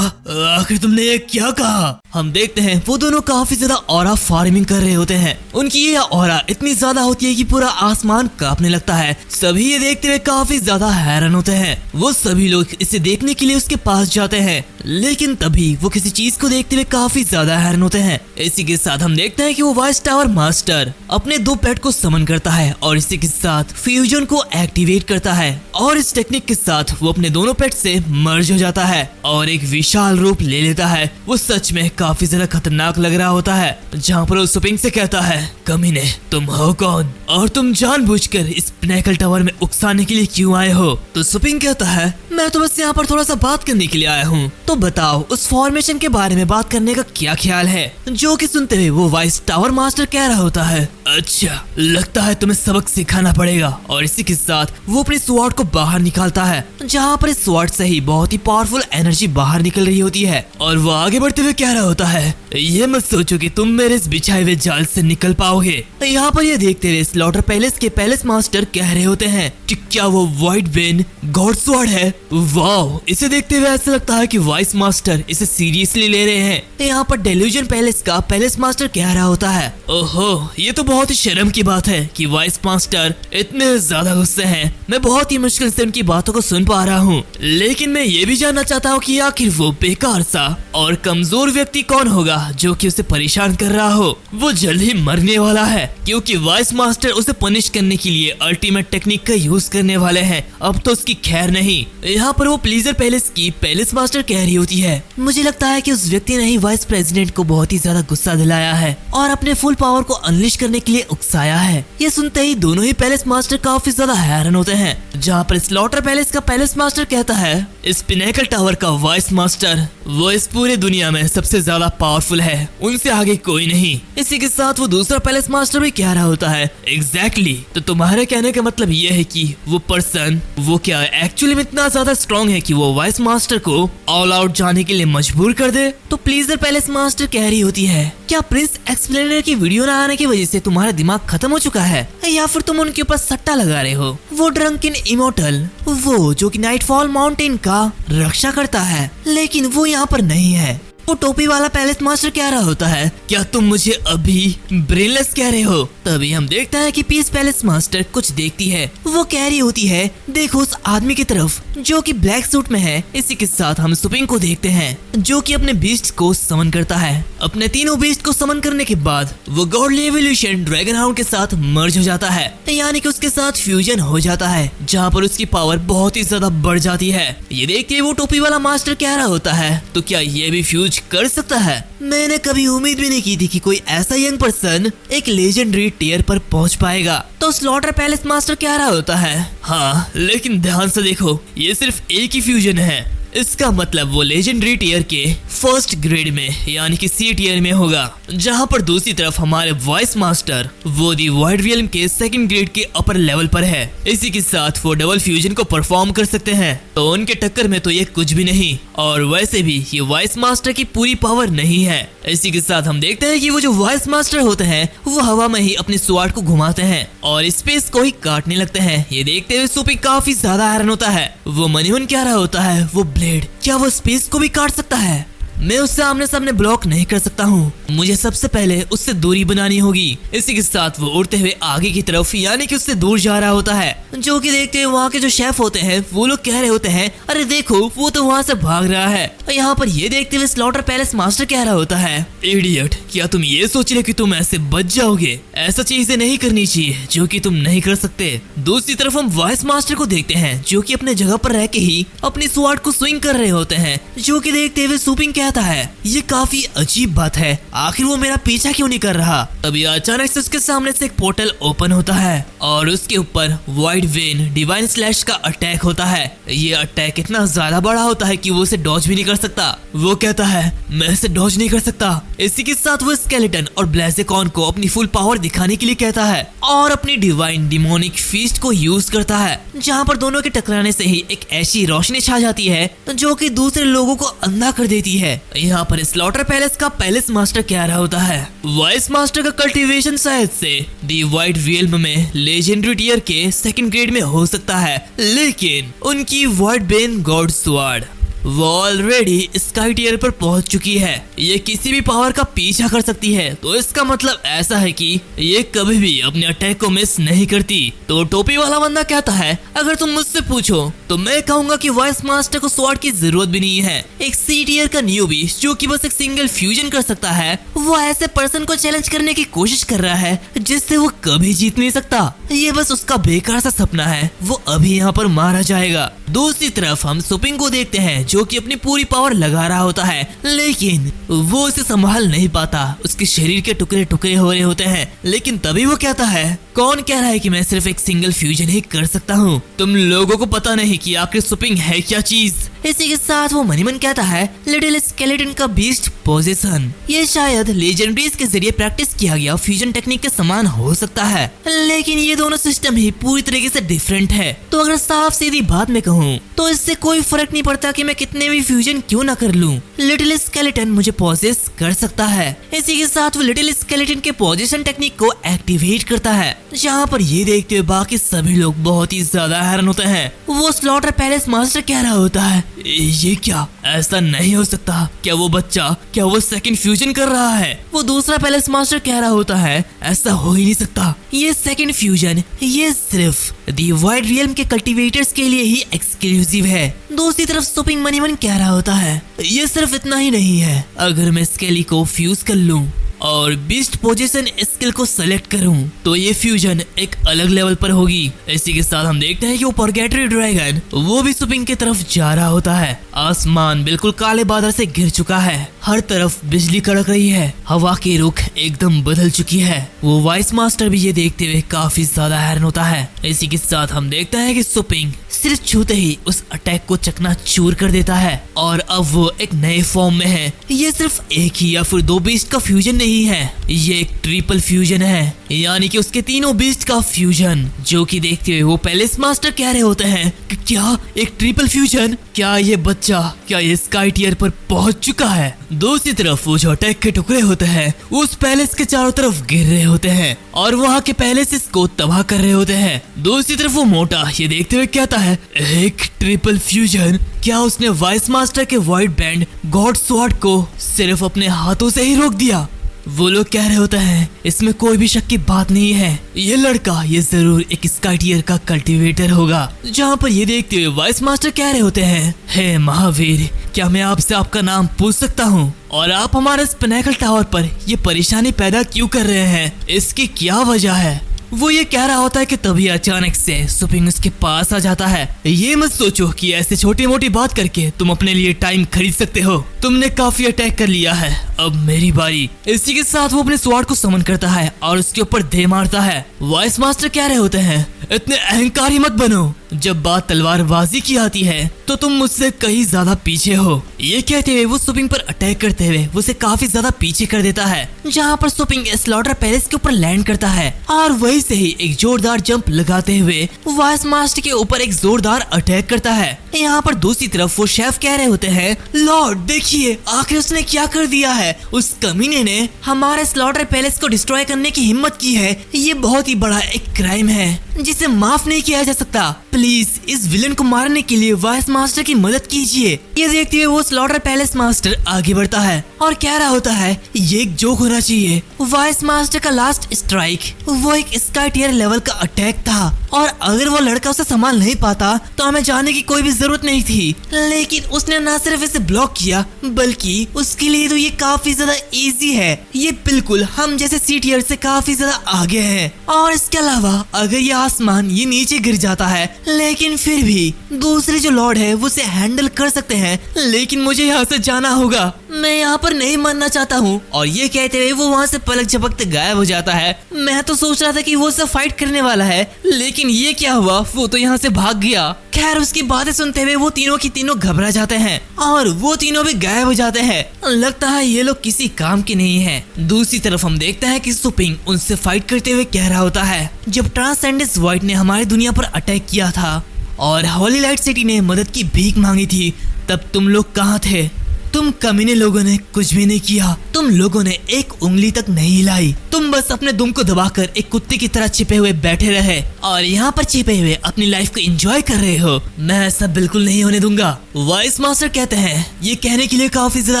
आखिर तुमने ये क्या कहा? हम देखते हैं वो दोनों काफी ज्यादा ऑरा फार्मिंग कर रहे होते हैं। उनकी ये ऑरा इतनी ज्यादा होती है कि पूरा आसमान कांपने लगता है। सभी ये देखते हुए काफी ज्यादा हैरान होते हैं। वो सभी लोग इसे देखने के लिए उसके पास जाते हैं, लेकिन तभी वो किसी चीज को देखते हुए काफी ज्यादा हैरान होते हैं। इसी के साथ हम देखते हैं कि वो वॉइस टावर मास्टर अपने 2 पेट को समन करता है और इसी के साथ फ्यूजन को एक्टिवेट करता है और इस टेक्निक के साथ वो अपने दोनों पेट से मर्ज हो जाता है और एक विशाल रूप ले लेता है। वो सच में काफी ज्यादा खतरनाक लग रहा होता है, जहाँ पर वो सुपिंग से कहता है, कमीने तुम हो कौन और तुम जानबूझकर इस पिनेकल टावर में उकसाने के लिए क्यों आए हो? तो सुपिंग कहता है, मैं तो बस यहाँ पर थोड़ा सा बात करने के लिए आया हूँ। तो बताओ उस फॉर्मेशन के बारे में बात करने का क्या ख्याल है? जो कि सुनते हुए वो वॉइस टावर मास्टर कह रहा होता है, अच्छा लगता है तुम्हें सबक सिखाना पड़ेगा। और इसी के साथ वो अपने स्वॉर्ड को बाहर निकालता है, जहाँ पर इस स्वॉर्ड से ही बहुत ही पावरफुल एनर्जी बाहर निकल रही होती है। और वो आगे बढ़ते हुए कह रहा होता है, ये मत सोचो कि तुम मेरे इस बिछाए हुए जाल से निकल पाओगे। यहाँ पर ये देखते हुए स्लॉटर पैलेस के पैलेस मास्टर कह रहे होते हैं कि क्या वो व्हाइट वेन गॉड स्वॉर्ड है? वाओ, इसे देखते हुए ऐसा लगता है कि वॉइस मास्टर इसे सीरियसली ले रहे हैं। यहाँ पर डेल्यूजन पैलेस का पैलेस मास्टर कह रहा होता है, ओहो ये तो बहुत ही शर्म की बात है कि वॉइस मास्टर इतने ज्यादा गुस्से हैं। मैं बहुत ही मुश्किल से उनकी बातों को सुन पा रहा हूँ, लेकिन मैं ये भी जानना चाहता हूँ कि आखिर वो बेकार सा और कमजोर व्यक्ति कौन होगा जो कि उसे परेशान कर रहा हो। वो जल्द ही मरने वाला है क्योंकि वॉइस मास्टर उसे पनिश करने के लिए अल्टीमेट टेक्निक का यूज करने वाले हैं। अब तो उसकी खैर नहीं। यहाँ पर वो प्लीजर पैलेस की पैलेस मास्टर कह रही होती है, मुझे लगता है कि उस व्यक्ति ने ही वाइस प्रेसिडेंट को बहुत ही ज्यादा गुस्सा दिलाया है और अपने फुल पावर को अनलिश करने के लिए उकसाया है। ये सुनते ही दोनों ही पैलेस मास्टर काफी ज्यादा हैरान होते हैं, जहाँ पर स्लॉटर पैलेस का पैलेस मास्टर कहता है, इस पिनेकल टावर का वॉइस मास्टर वो इस पूरे दुनिया में सबसे ज्यादा पावरफुल है, उनसे आगे कोई नहीं। इसी के साथ वो दूसरा पैलेस मास्टर भी कह रहा होता है, एग्जैक्टली तो तुम्हारे कहने का मतलब ये है कि वो पर्सन वो क्या एक्चुअली में इतना ज्यादा स्ट्रॉन्ग है कि वो वॉइस मास्टर को ऑल आउट जाने के लिए मजबूर कर दे? तो प्लीजर पैलेस मास्टर कह रही होती है, क्या प्रिंस एक्सप्लेनर की वीडियो न आने की वजह से तुम्हारा दिमाग खत्म हो चुका है या फिर तुम उनके ऊपर सट्टा लगा रहे हो? वो ड्रंकन इमोर्टल वो जो कि नाइटफॉल माउंटेन का रक्षा करता है, लेकिन वो यहाँ पर नहीं है। वो टोपी वाला पैलेस मास्टर कह रहा होता है, क्या तुम मुझे अभी ब्रेनलेस कह रहे हो? तभी हम देखते हैं कि पीस पैलेस मास्टर कुछ देखती है। वो कह रही होती है, देखो उस आदमी की तरफ जो कि ब्लैक सूट में है। इसी के साथ हम सुपिंग को देखते हैं जो कि अपने बीस्ट को समन करता है। अपने तीनों बीस्ट को समन करने के बाद वो गॉडली एवोल्यूशन ड्रैगन हाउंड के साथ मर्ज हो जाता है, यानी कि उसके साथ फ्यूजन हो जाता है, जहाँ पर उसकी पावर बहुत ही ज्यादा बढ़ जाती है। ये देख के वो टोपी वाला मास्टर कह रहा होता है, तो क्या ये भी फ्यूज कर सकता है? मैंने कभी उम्मीद भी नहीं की थी कि कोई ऐसा यंग पर्सन एक लेजेंडरी टियर पर पहुंच पाएगा। तो स्लॉटर पैलेस मास्टर कह रहा होता है, हाँ लेकिन ध्यान से देखो ये सिर्फ एक ही फ्यूजन है, इसका मतलब वो लेजेंडरी टियर के फर्स्ट ग्रेड में यानी कि सी टियर में होगा, जहाँ पर दूसरी तरफ हमारे वॉइस मास्टर वो दी वाइड रियल्म के सेकंड ग्रेड के अपर लेवल पर है। इसी के साथ वो डबल फ्यूजन को परफॉर्म कर सकते हैं, तो उनके टक्कर में तो ये कुछ भी नहीं। और वैसे भी ये वॉइस मास्टर की पूरी पावर नहीं है। इसी के साथ हम देखते हैं कि वो जो वॉइस मास्टर होते हैं वो हवा में ही अपने स्वॉर्ड को घुमाते हैं और स्पेस को ही काटने लगते हैं। ये देखते हुए सुपी काफी ज्यादा हैरान होता है। वो मनीवन कह रहा होता है, वो ब्लेड क्या वो स्पेस को भी काट सकता है? मैं उससे आमने सामने ब्लॉक नहीं कर सकता हूँ, मुझे सबसे पहले उससे दूरी बनानी होगी। इसी के साथ वो उड़ते हुए आगे की तरफ यानी कि उससे दूर जा रहा होता है, जो कि देखते हुए वहाँ के जो शेफ होते हैं वो लोग कह रहे होते हैं, अरे देखो वो तो वहाँ से भाग रहा है। यहाँ पर ये देखते हुए स्लॉटर पैलेस मास्टर कह रहा होता है, इडियट क्या तुम ये सोच रहे कि तुम ऐसे बच जाओगे? ऐसा चीजें नहीं करनी चाहिए जो कि तुम नहीं कर सकते। दूसरी तरफ हम वॉइस मास्टर को देखते हैं जो कि अपने जगह पर रह के ही अपनी स्वॉर्ड को स्विंग कर रहे होते हैं, जो कि देखते हुए सुपिंग कहता है, ये काफी अजीब बात है, आखिर वो मेरा पीछा क्यों नहीं कर रहा? तभी अचानक से उसके सामने से एक पोर्टल ओपन होता है और उसके ऊपर वाइड वेन डिवाइन स्लैश का अटैक होता है। ये अटैक इतना ज्यादा बड़ा होता है कि वो उसे डॉज भी नहीं कर सकता। वो कहता है, मैं इसे डॉज नहीं कर सकता। इसी के साथ वो स्केलेटन और ब्लेज़िकॉन को अपनी फुल पावर दिखाने के लिए कहता है और अपनी डिवाइन डिमोनिक फीस्ट को यूज करता है, जहाँ पर दोनों के टकराने से ही एक ऐसी रोशनी छा जाती है जो कि दूसरे लोगों को अंधा कर देती है। यहाँ पर स्लॉटर पैलेस का पैलेस मास्टर कह रहा होता है, वॉइस मास्टर का कल्टीवेशन शायद से दी वाइड रियल्म में लेजेंडरी टियर के सेकंड ग्रेड में हो सकता है, लेकिन उनकी वाइड बेन गॉड स्वॉर्ड वो ऑलरेडी स्काई टियर पर पहुंच चुकी है। ये किसी भी पावर का पीछा कर सकती है, तो इसका मतलब ऐसा है कि ये कभी भी अपने अटैक को मिस नहीं करती। तो टोपी वाला बंदा कहता है, अगर तुम मुझसे पूछो तो मैं कहूंगा कि वॉइस मास्टर को स्वॉर्ड की जरूरत भी नहीं है। एक सी टियर का न्यूबी जो कि बस एक सिंगल फ्यूजन कर सकता है, वो ऐसे पर्सन को चैलेंज करने की कोशिश कर रहा है जिससे वो कभी जीत नहीं सकता। ये बस उसका बेकार सा सपना है, वो अभी यहाँ पर मारा जाएगा। दूसरी तरफ हम सुपिंग को देखते हैं जो कि अपनी पूरी पावर लगा रहा होता है, लेकिन वो उसे संभाल नहीं पाता। उसके शरीर के टुकड़े टुकड़े हो रहे होते हैं। लेकिन तभी वो कहता है, कौन कह रहा है कि मैं सिर्फ एक सिंगल फ्यूजन ही कर सकता हूँ? तुम लोगों को पता नहीं कि आखिर सुपिंग है क्या चीज। इसी के साथ वो मनी मन कहता है, लिटिल स्केलेटन का बीस्ट पोजीशन। ये शायद लेजेंडरीज के जरिए प्रैक्टिस किया गया फ्यूजन टेक्निक के समान हो सकता है, लेकिन ये दोनों सिस्टम ही पूरी तरीके से डिफरेंट है। तो अगर साफ सीधी बात में कहूँ तो इससे कोई फर्क नहीं पड़ता कि मैं कितने भी फ्यूजन क्यों ना कर लूं, लिटिल स्केलेटन मुझे पोजेस कर सकता है। इसी के साथ वो लिटिल स्केलेटन के पोजीशन टेक्निक को एक्टिवेट करता है। यहाँ पर ये देखते हुए बाकी सभी लोग बहुत ही ज्यादा हैरान होते हैं। वो स्लॉटर पैलेस मास्टर कह रहा होता है, ये क्या, ऐसा नहीं हो सकता। क्या वो बच्चा, क्या वो सेकंड फ्यूजन कर रहा है? वो दूसरा पैलेस मास्टर कह रहा होता है, ऐसा हो ही नहीं सकता। ये सेकंड फ्यूजन ये सिर्फ दी वाइड रियल्म के कल्टीवेटर्स के लिए ही एक्सक्लूसिव है। दूसरी तरफ सुपिंग मनी मन कह रहा होता है, ये सिर्फ इतना ही नहीं है, अगर मैं स्केली को फ्यूज कर लूं और बीस्ट पोजीशन स्किल को सेलेक्ट करूं तो ये फ्यूजन एक अलग लेवल पर होगी। इसी के साथ हम देखते हैं कि वो परगेटरी ड्रैगन वो भी सुपिंग की तरफ जा रहा होता है। आसमान बिल्कुल काले बादल से घिर चुका है, हर तरफ बिजली कड़क रही है, हवा की रुख एकदम बदल चुकी है। वो वॉइस मास्टर भी ये देखते हुए काफी ज्यादा हैरान होता है। इसी के साथ हम देखते हैं कि सुपिंग सिर्फ छूते ही उस अटैक को चकनाचूर कर देता है और अब वो एक नए फॉर्म में है। ये सिर्फ एक ही या फिर दो बीस्ट का फ्यूजन नहीं है, ये एक ट्रिपल फ्यूजन है, यानी कि उसके तीनों बीस्ट का फ्यूजन। जो कि देखते हुए वो पैलेस मास्टर कह रहे होते हैं कि क्या एक ट्रिपल फ्यूजन, क्या ये बच्चा, क्या ये स्काई टियर पर पहुंच चुका है? दूसरी तरफ वो जो अटैक के टुकड़े होते हैं उस पैलेस के चारों तरफ गिर रहे होते हैं और वहाँ के पैलेसेस को तबाह कर रहे होते हैं। दूसरी तरफ वो मोटा ये देखते हुए कहता है, एक ट्रिपल फ्यूजन, क्या उसने वॉइस मास्टर के वाइट बैंड गॉड स्वॉर्ड को सिर्फ अपने हाथों से ही रोक दिया? वो लोग कह रहे होते हैं, इसमें कोई भी शक की बात नहीं है, ये लड़का ये जरूर एक स्काई टियर का कल्टीवेटर होगा। जहाँ पर ये देखते हुए वॉइस मास्टर कह रहे होते हैं, हे महावीर, क्या मैं आपसे आपका नाम पूछ सकता हूँ? और आप हमारे इस पिनेकल टावर पर ये परेशानी पैदा क्यों कर रहे हैं? इसकी क्या वजह है? वो ये कह रहा होता है कि तभी अचानक से सुपिंग उसके पास आ जाता है। ये मत सोचो कि ऐसे छोटी मोटी बात करके तुम अपने लिए टाइम खरीद सकते हो, तुमने काफी अटैक कर लिया है, अब मेरी बारी। इसी के साथ वो अपने स्वॉर्ड को समन करता है और उसके ऊपर दे मारता है। वॉइस मास्टर कह रहे होते हैं, इतने अहंकारी मत बनो, जब बात तलवारबाजी की आती है तो तुम मुझसे कहीं ज्यादा पीछे हो। ये कहते हुए वो सुपिंग पर अटैक करते हुए उसे काफी ज्यादा पीछे कर देता है। जहाँ पर सुपिंग स्लॉटर पैलेस के ऊपर लैंड करता है और वहीं से ही एक जोरदार जंप लगाते हुए वॉइस मास्टर के ऊपर एक जोरदार अटैक करता है। यहाँ पर दूसरी तरफ वो शेफ कह रहे होते हैं, लॉर्ड देखिए आखिर उसने क्या कर दिया है, उस कमीने ने हमारे स्लॉटर पैलेस को डिस्ट्रॉय करने की हिम्मत की है। ये बहुत ही बड़ा एक क्राइम है जिसे माफ नहीं किया जा सकता। प्लीज इस विलन को मारने के लिए वॉइस मास्टर की मदद कीजिए। ये देखते हुए वो स्लॉटर पैलेस मास्टर आगे बढ़ता है और कह रहा होता है, ये एक जोक होना चाहिए। वॉइस मास्टर का लास्ट स्ट्राइक वो एक स्काई टियर लेवल का अटैक था और अगर वो लड़का उसे संभाल नहीं पाता तो हमें जाने की कोई भी जरूरत नहीं थी, लेकिन उसने न सिर्फ इसे ब्लॉक किया बल्कि उसके लिए तो ये काफी ज्यादा इजी है। ये बिल्कुल हम जैसे सी टियर से काफी ज्यादा आगे है। और इसके अलावा अगर ये आसमान ये नीचे गिर जाता है, लेकिन फिर भी दूसरे जो लॉर्ड है वो उसे हैंडल कर सकते हैं, लेकिन मुझे यहाँ से जाना होगा, मैं यहाँ पर नहीं मरना चाहता हूँ। और ये कहते हुए वो वहाँ से पलक झपकते गायब हो जाता है। मैं तो सोच रहा था कि वो उससे फाइट करने वाला है, लेकिन ये क्या हुआ, वो तो यहाँ से भाग गया। खैर उसकी बातें सुनते हुए वो तीनों की तीनों घबरा जाते हैं और वो तीनों भी गायब हो जाते हैं। लगता है ये लोग किसी काम के नहीं है। दूसरी तरफ हम देखते हैं कि सुपिंग उनसे फाइट करते हुए कह रहा होता है, जब ट्रांसेंडेंस वॉइड ने हमारी दुनिया पर अटैक किया था और हॉली लाइट सिटी ने मदद की भीख मांगी थी, तब तुम लोग कहाँ थे? तुम कमीने लोगों ने कुछ भी नहीं किया, तुम लोगों ने एक उंगली तक नहीं हिलाई, तुम बस अपने दुम को दबाकर एक कुत्ते की तरह छिपे हुए बैठे रहे और यहाँ पर छिपे हुए अपनी लाइफ को एंजॉय कर रहे हो। मैं ऐसा बिल्कुल नहीं होने दूंगा। वाइस मास्टर कहते हैं ये कहने के लिए काफी ज्यादा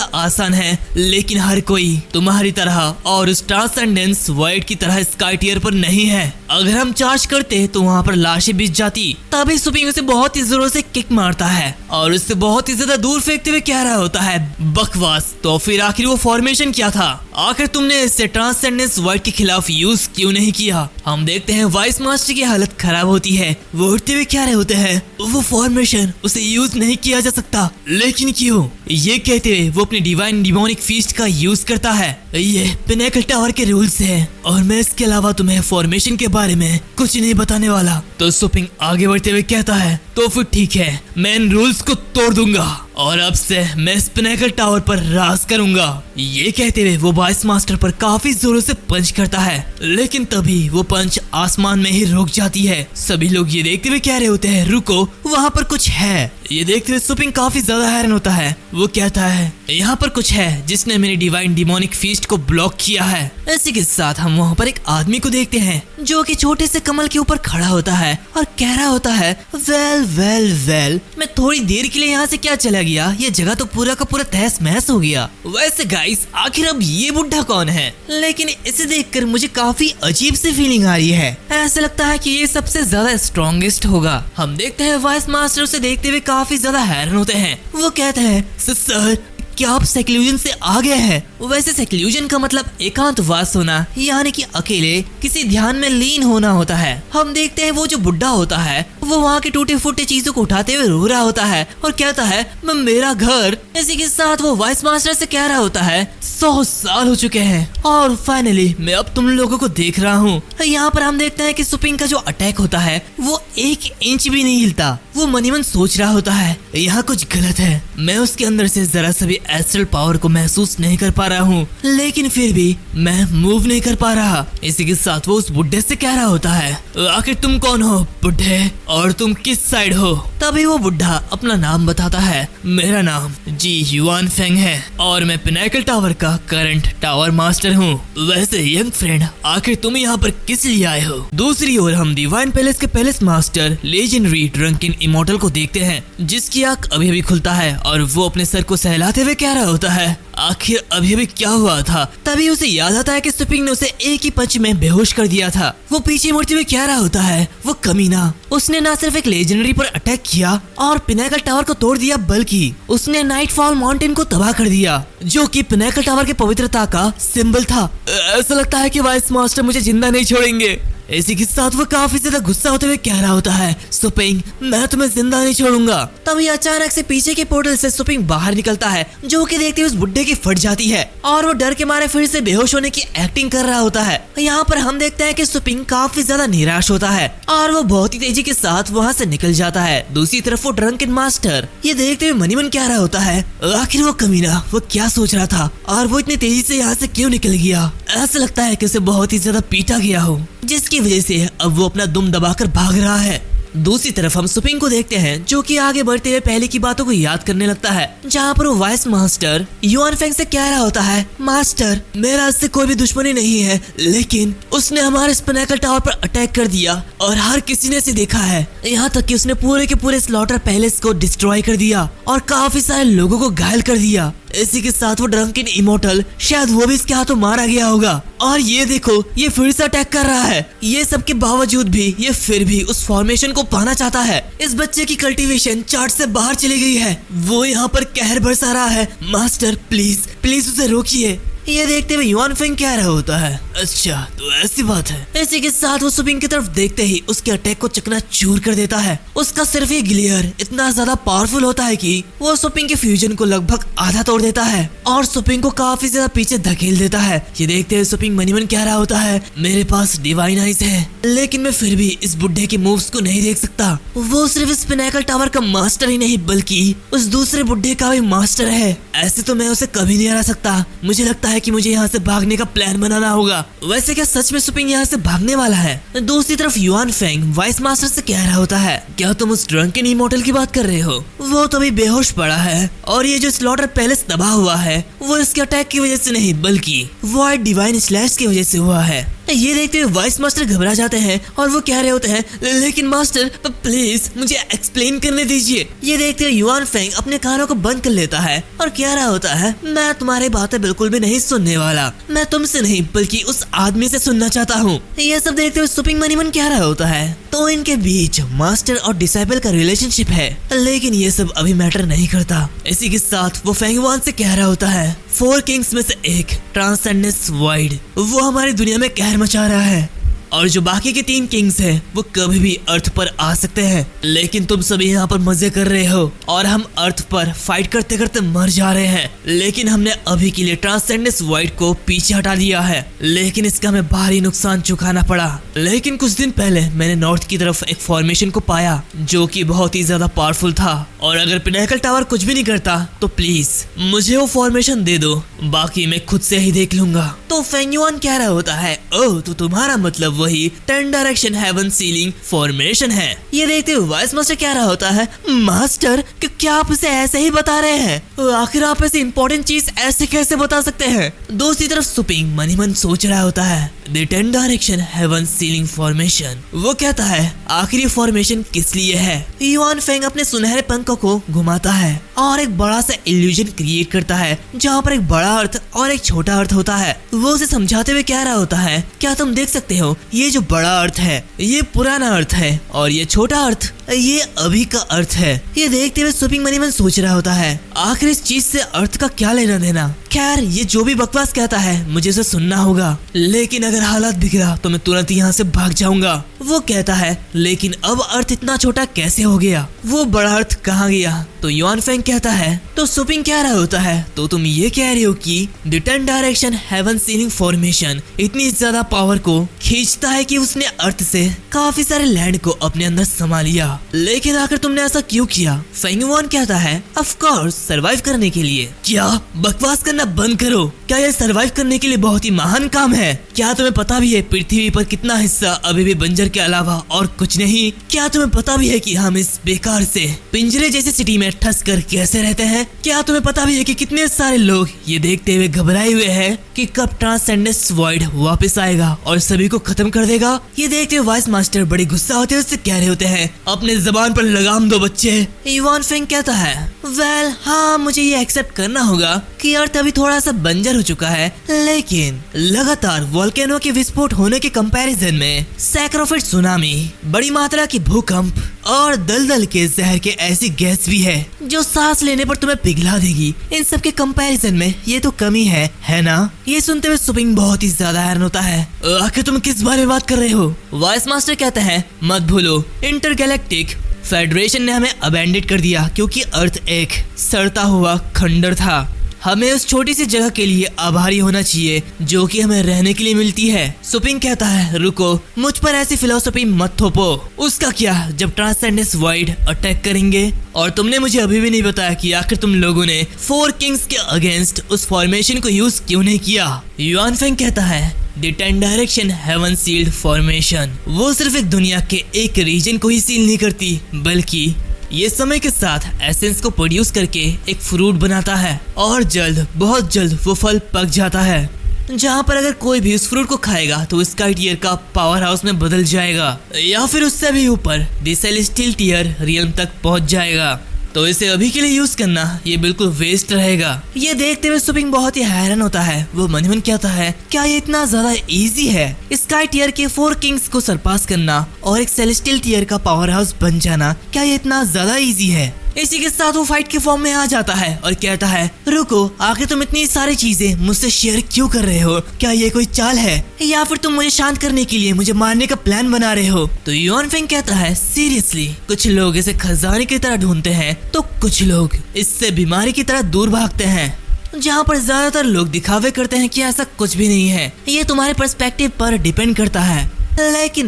आसान है, लेकिन हर कोई तुम्हारी तरह और उस ट्रांसेंडेंस वर्ल्ड की तरह स्काई टियर पर नहीं है। अगर हम चार्ज करते तो वहाँ पर लाशें बिछ जाती। तभी सुपिंग उसे बहुत ही जोरों से किक मारता है और उससे बहुत ही ज्यादा दूर फेंकते हुए कह रहा होता है बकवास। तो फिर आखिर वो फॉर्मेशन क्या था? आखिर तुमने इससे ट्रांसेंडेंस वर्ल्ड के खिलाफ यूज क्यों नहीं किया? हम देखते हैं वाइस मास्टर की हालत खराब होती है। वो उठते हुए कह रहे होते हैं वो फॉर्मेशन उसे यूज नहीं किया जा सकता। लेकिन क्यों? ये कहते हुए वो अपनी डिवाइन डिमोनिक फीस्ट का यूज करता है। ये पिनेकल टावर के रूल्स हैं और मैं इसके अलावा तुम्हें फॉर्मेशन के बारे में कुछ नहीं बताने वाला। तो सुपिंग आगे बढ़ते हुए कहता है तो फिर ठीक है, मैं इन रूल्स को तोड़ दूंगा और अब से मैं इस पिनेकल टावर पर राज करूंगा। ये कहते हुए वो वाइस मास्टर पर काफी जोरों से पंच करता है, लेकिन तभी वो पंच आसमान में ही रुक जाती है। सभी लोग ये देखते हुए कह रहे होते हैं रुको, वहाँ पर कुछ है। ये देखते हुए सुपिंग काफी ज्यादा हैरान होता है। वो कहता है यहाँ पर कुछ है जिसने मेरी डिवाइन डिमोनिक फीस्ट को ब्लॉक किया है। इसी के साथ हम वहाँ पर एक आदमी को देखते हैं जो कि छोटे से कमल के ऊपर खड़ा होता है और कह रहा होता है वेल मैं थोड़ी देर के लिए यहाँ से क्या चला गया, ये जगह तो पूरा का पूरा तहस महस हो गया। वैसे गाइस आखिर अब ये बुढ़ा कौन है? लेकिन इसे देखकर मुझे काफी अजीब सी फीलिंग आ रही है। ऐसा लगता है कि ये सबसे ज्यादा स्ट्रॉन्गेस्ट होगा। हम देखते हैं वाइस मास्टर उसे देखते हुए काफी ज्यादा हैरान होते हैं। वो कहते हैं सर क्या आप सेक्लूजन से आ गए हैं? वैसे सेक्लूजन का मतलब एकांतवास होना, यानी कि अकेले किसी ध्यान में लीन होना होता है। हम देखते हैं वो जो बुढ़ा होता है वो वहाँ के टूटे फूटे चीजों को उठाते हुए रो रहा होता है और कहता है मेरा घर। इसी के साथ वो वाइस मास्टर से कह रहा होता है 100 साल हो चुके हैं और फाइनली मैं अब तुम लोगों को देख रहा हूँ। यहाँ पर हम देखते हैं कि सुपिंग का जो अटैक होता है वो 1 इंच भी नहीं हिलता। वो मनी मन सोच रहा होता है यहाँ कुछ गलत है, मैं उसके अंदर से जरा सा भी एस्ट्रल पावर को महसूस नहीं कर पा रहा हूँ, लेकिन फिर भी मैं मूव नहीं कर पा रहा। इसी के साथ वो उस बुढ़े से कह रहा होता है आखिर तुम कौन हो बुढ़े और तुम किस साइड हो? तभी वो बुढ़ा अपना नाम बताता है मेरा नाम जी युआन फेंग है और मैं पिनेकल टावर का करंट टावर मास्टर हूँ। वैसे यंग फ्रेंड आखिर तुम यहाँ पर किस लिए आए हो? दूसरी ओर हम डिवाइन पैलेस के palace master legendary drunken immortal को देखते हैं जिसकी आंख अभी अभी खुलता है और वो अपने सर को सहलाते हुए कह रहा होता है आखिर अभी अभी क्या हुआ था? तभी उसे याद आता है कि सुपिंग ने उसे एक ही पंच में बेहोश कर दिया था। वो पीछे मुड़ते हुए कह रहा होता है वो कमीना, उसने न सिर्फ एक लेजेंडरी पर अटैक किया और पिनेकल टावर को तोड़ दिया, बल्कि उसने नाइटफॉल माउंटेन को तबाह कर दिया जो कि पिनेकल टावर की पवित्रता का सिंबल था। ऐसा लगता है कि वाइस मास्टर मुझे जिंदा नहीं छोड़ेंगे। इसी के साथ वो काफी ज्यादा गुस्सा होते हुए कह रहा होता है सुपिंग मैं तुम्हें जिंदा नहीं छोड़ूंगा। तभी अचानक से पीछे के पोर्टल से सुपिंग बाहर निकलता है जो कि देखते हुए उस बुड्ढे की फट जाती है और वो डर के मारे फिर से बेहोश होने की एक्टिंग कर रहा होता है। यहाँ पर हम देखते हैं कि सुपिंग काफी ज्यादा निराश होता है और वो बहुत ही तेजी के साथ वहाँ से निकल जाता है। दूसरी तरफ वो ड्रंकन मास्टर ये देखते हुए मनी मन कह रहा होता है आखिर वो कमीना वो क्या सोच रहा था और वो इतनी तेजी से यहाँ से क्यों निकल गया? ऐसा लगता है कि उसे बहुत ही ज्यादा पीटा गया हो जिसकी वजह से अब वो अपना दुम दबाकर भाग रहा है। दूसरी तरफ हम सुपिंग को देखते हैं जो कि आगे बढ़ते हुए पहले की बातों को याद करने लगता है जहाँ पर वो वाइस मास्टर युआन फेंग से कह रहा होता है मास्टर मेरा इससे कोई भी दुश्मनी नहीं है, लेकिन उसने हमारे पिनेकल टावर पर अटैक कर दिया और हर किसी ने इसे देखा है, यहाँ तक कि उसने पूरे के पूरे स्लॉटर पैलेस को डिस्ट्रॉय कर दिया और काफी सारे लोगों को घायल कर दिया। इसी के साथ वो ड्रंकन इमॉर्टल शायद वो भी इसके हाथों मारा गया होगा और ये देखो ये फिर से अटैक कर रहा है। ये सब के बावजूद भी ये फिर भी उस फॉर्मेशन को पाना चाहता है। इस बच्चे की कल्टीवेशन चार्ट से बाहर चली गई है। वो यहाँ पर कहर बरसा रहा है मास्टर प्लीज प्लीज उसे रोकिए। ये देखते हुए युआन फेंग कह रहा होता है अच्छा तो ऐसी बात है। इसी के साथ वो सुपिंग की तरफ देखते ही उसके अटैक को चकनाचूर कर देता है। उसका सिर्फ ये ग्लेयर इतना ज्यादा पावरफुल होता है कि वो सुपिंग के फ्यूजन को लगभग आधा तोड़ देता है और सुपिंग को काफी ज्यादा पीछे धकेल देता है। ये देखते हुए सुपिंग मनी मन कह रहा होता है मेरे पास डिवाइन आइज है, लेकिन मैं फिर भी इस बुढ़े के मूव्स को नहीं देख सकता। वो सिर्फ इस पिनेकल टावर का मास्टर ही नहीं बल्कि उस दूसरे बुढ़े का भी मास्टर है। ऐसे तो मैं उसे कभी नहीं हरा सकता। मुझे लगता है कि मुझे यहाँ से भागने का प्लान बनाना होगा। वैसे क्या सच में सुपिंग यहाँ से भागने वाला है? दूसरी तरफ युआन फेंग वाइस मास्टर से कह रहा होता है, क्या तुम उस ड्रंकन इमॉर्टल की बात कर रहे हो? वो तो अभी बेहोश पड़ा है और ये जो स्लॉटर पैलेस तबाह हुआ है वो इसके अटैक की वजह से नहीं बल्कि वॉइड डिवाइन स्लैश की वजह से हुआ है। ये देखते हुए वाइस मास्टर घबरा जाते हैं और वो कह रहे होते हैं, लेकिन मास्टर प्लीज मुझे एक्सप्लेन करने दीजिए। ये देखते हुए युआन फेंग अपने कानों को बंद कर लेता है और कह रहा होता है, मैं तुम्हारी बातें बिल्कुल भी नहीं सुनने वाला, मैं तुमसे नहीं बल्कि उस आदमी से सुनना चाहता हूँ। ये सब देखते हुए सुपिंग मनी मन कह रहा होता है, तो इनके बीच मास्टर और डिसाइपल का रिलेशनशिप है, लेकिन ये सब अभी मैटर नहीं करता। इसी के साथ वो फेंगवान से कह रहा होता है, 4 किंग्स में से एक ट्रांसेंडेंस वॉइड वो हमारी दुनिया में कहर मचा रहा है और जो बाकी के 3 किंग्स हैं वो कभी भी अर्थ पर आ सकते हैं, लेकिन तुम सभी यहाँ पर मजे कर रहे हो और हम अर्थ पर फाइट करते करते मर जा रहे हैं। लेकिन हमने अभी के लिए ट्रांसेंडेंस वॉइड को पीछे हटा दिया है, लेकिन इसका हमें भारी नुकसान चुकाना पड़ा। लेकिन कुछ दिन पहले मैंने नॉर्थ की तरफ एक फॉर्मेशन को पाया जो कि बहुत ही ज्यादा पावरफुल था और अगर पिनाकल टावर कुछ भी नहीं करता तो प्लीज मुझे वो फॉर्मेशन दे दो, बाकी मैं खुद से ही देख लूंगा। तो फेंगयुआन कह रहा होता है, ओह तो तुम्हारा मतलब वही 10 डायरेक्शन हेवन सीलिंग फॉर्मेशन है। ये देखते हुए वाइस मास्टर कह रहा होता है, मास्टर क्या आप इसे ऐसे ही बता रहे हैं? आखिर आप ऐसी इंपॉर्टेंट चीज ऐसे कैसे बता सकते हैं? दूसरी तरफ सुपिंग मनी मन सोच रहा होता है, the 10 direction heaven sealing formation. वो कहता है, आखिर फॉर्मेशन किस लिए है? युआन फेंग अपने सुनहरे पंखों को घुमाता है और एक बड़ा सा इल्यूजन क्रिएट करता है जहाँ पर एक बड़ा अर्थ और एक छोटा अर्थ होता है। वो उसे समझाते हुए कह रहा होता है, क्या तुम देख सकते हो, ये जो बड़ा अर्थ है ये पुराना अर्थ है और ये छोटा अर्थ ये अभी का अर्थ है। ये देखते हुए सुपिंग मनी मन सोच रहा होता है, आखिर इस चीज से अर्थ का क्या लेना देना? खैर ये जो भी बकवास कहता है मुझे उसे सुनना होगा, लेकिन अगर हालात बिगड़ा तो मैं तुरंत यहाँ से भाग जाऊंगा। वो कहता है, लेकिन अब अर्थ इतना छोटा कैसे हो गया? वो बड़ा अर्थ कहाँ गया? तो युआन फेंग कहता है, तो सुपिंग कह रहा होता है, तो तुम ये कह रहे हो कि the 10 direction heaven sealing formation इतनी ज्यादा पावर को खींचता है कि उसने अर्थ से काफी सारे लैंड को अपने अंदर समा लिया। लेकिन आखिर तुमने ऐसा क्यों किया? फेंगयुआन कहता है, ऑफ कोर्स सरवाइव करने के लिए। क्या बकवास करना बंद करो, क्या यह सरवाइव करने के लिए बहुत ही महान काम है? क्या तुम्हें पता भी है पृथ्वी पर कितना हिस्सा अभी भी बंजर के अलावा और कुछ नहीं? क्या तुम्हें पता भी है कि हम इस बेकार से पिंजरे जैसी सिटी में ठस कर कैसे रहते हैं? क्या तुम्हें पता भी है कि कितने सारे लोग ये देखते हुए घबराए हुए हैं कि कब ट्रांसेंडेंस वॉइड वापस आएगा और सभी को खत्म कर देगा? ये देखते हुए वाइस मास्टर बड़ी गुस्सा होते हुए उससे कह रहे होते हैं, अपने जबान पर लगाम दो बच्चे। युआन फेंग कहता है, वेल हाँ मुझे ये एक्सेप्ट करना होगा कि अर्थ अभी थोड़ा सा बंजर हो चुका है, लेकिन लगातार वोल्केनो के विस्फोट होने के कंपैरिजन में सैक्रोफिट सुनामी, बड़ी मात्रा की भूकंप और दलदल के जहर के ऐसी गैस भी है जो सांस लेने पर तुम्हें पिघला देगी। इन सब के कंपैरिजन में ये तो कमी है ना? ये सुनते हुए सुपिंग बहुत ही ज्यादा हैरान होता है, आखिर तुम किस बारे में बात कर रहे हो? वाइस मास्टर कहते हैं, मत भूलो इंटरगैलेक्टिक फेडरेशन ने हमें अबैंडन कर दिया क्योंकि अर्थ एक सड़ता हुआ खंडर था। हमें उस छोटी सी जगह के लिए आभारी होना चाहिए जो कि हमें रहने के लिए मिलती है। सुपिंग कहता है, रुको, मुझ पर ऐसी फिलॉसफी मत थोपो। उसका क्या जब ट्रांसेंडेंस वॉइड अटैक करेंगे? और तुमने मुझे अभी भी नहीं बताया कि आखिर तुम लोगों ने 4 किंग्स के अगेंस्ट उस फॉर्मेशन को यूज क्यों नहीं किया? युआन फेंग कहता है, the 10 direction heaven sealed formation वो सिर्फ एक दुनिया के एक रीजन को ही सील नहीं करती, बल्कि ये समय के साथ एसेंस को प्रोड्यूस करके एक फ्रूट बनाता है और जल्द बहुत जल्द वो फल पक जाता है, जहाँ पर अगर कोई भी उस फ्रूट को खाएगा तो स्काई टियर का पावर हाउस में बदल जाएगा या फिर उससे भी ऊपर द सेलेस्टियल टियर रियल्म तक पहुँच जाएगा। तो इसे अभी के लिए यूज करना ये बिल्कुल वेस्ट रहेगा। ये देखते हुए सुपिंग बहुत ही हैरान होता है। वो मन मन कहता है, क्या ये इतना ज्यादा इजी है? स्काई टियर के 4 किंग्स को सरपास करना और एक सेलेस्टियल टियर का पावर हाउस बन जाना, क्या ये इतना ज्यादा इजी है? इसी के साथ वो फाइट के फॉर्म में आ जाता है और कहता है, रुको, आखिर तुम इतनी सारी चीजें मुझसे शेयर क्यों कर रहे हो? क्या ये कोई चाल है या फिर तुम मुझे शांत करने के लिए मुझे मारने का प्लान बना रहे हो? तो युआन फेंग कहता है, सीरियसली, कुछ लोग इसे खजाने की तरह ढूंढते हैं तो कुछ लोग इससे बीमारी की तरह दूर भागते हैं। जहाँ पर ज्यादातर लोग दिखावे करते हैं कि ऐसा कुछ भी नहीं है। ये तुम्हारे पर्सपेक्टिव पर डिपेंड करता है। लेकिन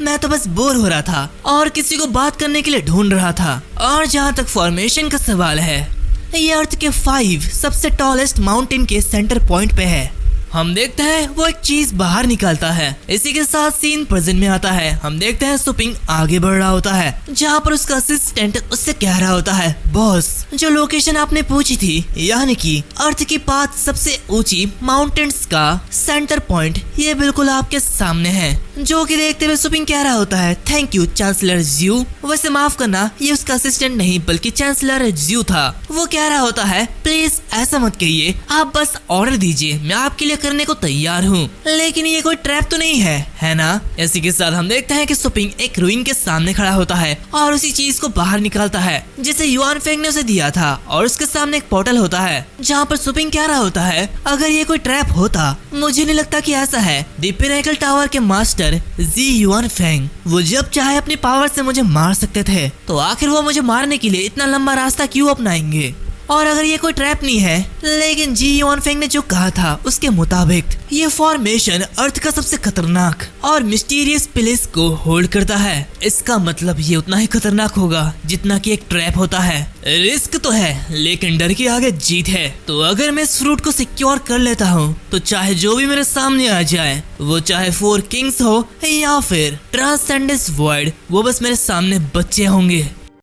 मैं तो बस बोर हो रहा था और किसी को बात करने के लिए ढूंढ रहा था। और जहाँ तक फॉर्मेशन का सवाल है, ये अर्थ के 5 सबसे टॉलेस्ट माउंटेन के सेंटर पॉइंट पे है। हम देखते हैं वो एक चीज बाहर निकालता है। इसी के साथ सीन प्रेजेंट में आता है। हम देखते हैं सुपिंग आगे बढ़ रहा होता है, जहाँ पर उसका असिस्टेंट उससे कह रहा होता है, बॉस जो लोकेशन आपने पूछी थी, यानी कि अर्थ की 5 सबसे ऊंची माउंटेन्स का सेंटर पॉइंट, ये बिल्कुल आपके सामने है। जो कि देखते हुए सुपिंग कह रहा होता है, थैंक यू चांसलर ज्यू। वैसे माफ करना, ये उसका असिस्टेंट नहीं बल्कि चांसलर ज्यू था। वो कह रहा होता है, प्लीज ऐसा मत कहिए, आप बस ऑर्डर दीजिए, मैं आपके लिए करने को तैयार हूँ, लेकिन ये कोई ट्रैप तो नहीं है ना? इसी के साथ हम देखते हैं कि सुपिंग एक रुइन के सामने खड़ा होता है और उसी चीज को बाहर निकालता है जिसे युआन फेंग ने उसे दिया था, और उसके सामने एक पोर्टल होता है जहाँ पर सुपिंग कह रहा होता है, अगर ये कोई ट्रैप होता, मुझे नहीं लगता कि ऐसा है। द पिनेकल टावर के मास्टर जी युआन फेंग, वो जब चाहे अपनी पावर से मुझे मार सकते थे, तो आखिर वो मुझे मारने के लिए इतना लंबा रास्ता क्यों अपनाएंगे? और अगर ये कोई ट्रैप नहीं है, लेकिन जी युआन फेंग ने जो कहा था उसके मुताबिक ये फॉर्मेशन अर्थ का सबसे खतरनाक और मिस्टीरियस प्लेस को होल्ड करता है। इसका मतलब ये उतना ही खतरनाक होगा जितना कि एक ट्रैप होता है। रिस्क तो है, लेकिन डर के आगे जीत है। तो अगर मैं इस फ्रूट को सिक्योर कर लेता हूँ, तो चाहे जो भी मेरे सामने आ जाए, वो चाहे 4 किंग्स हो या फिर ट्रांसेंडेंस वॉइड, वो बस मेरे सामने बच्चे होंगे।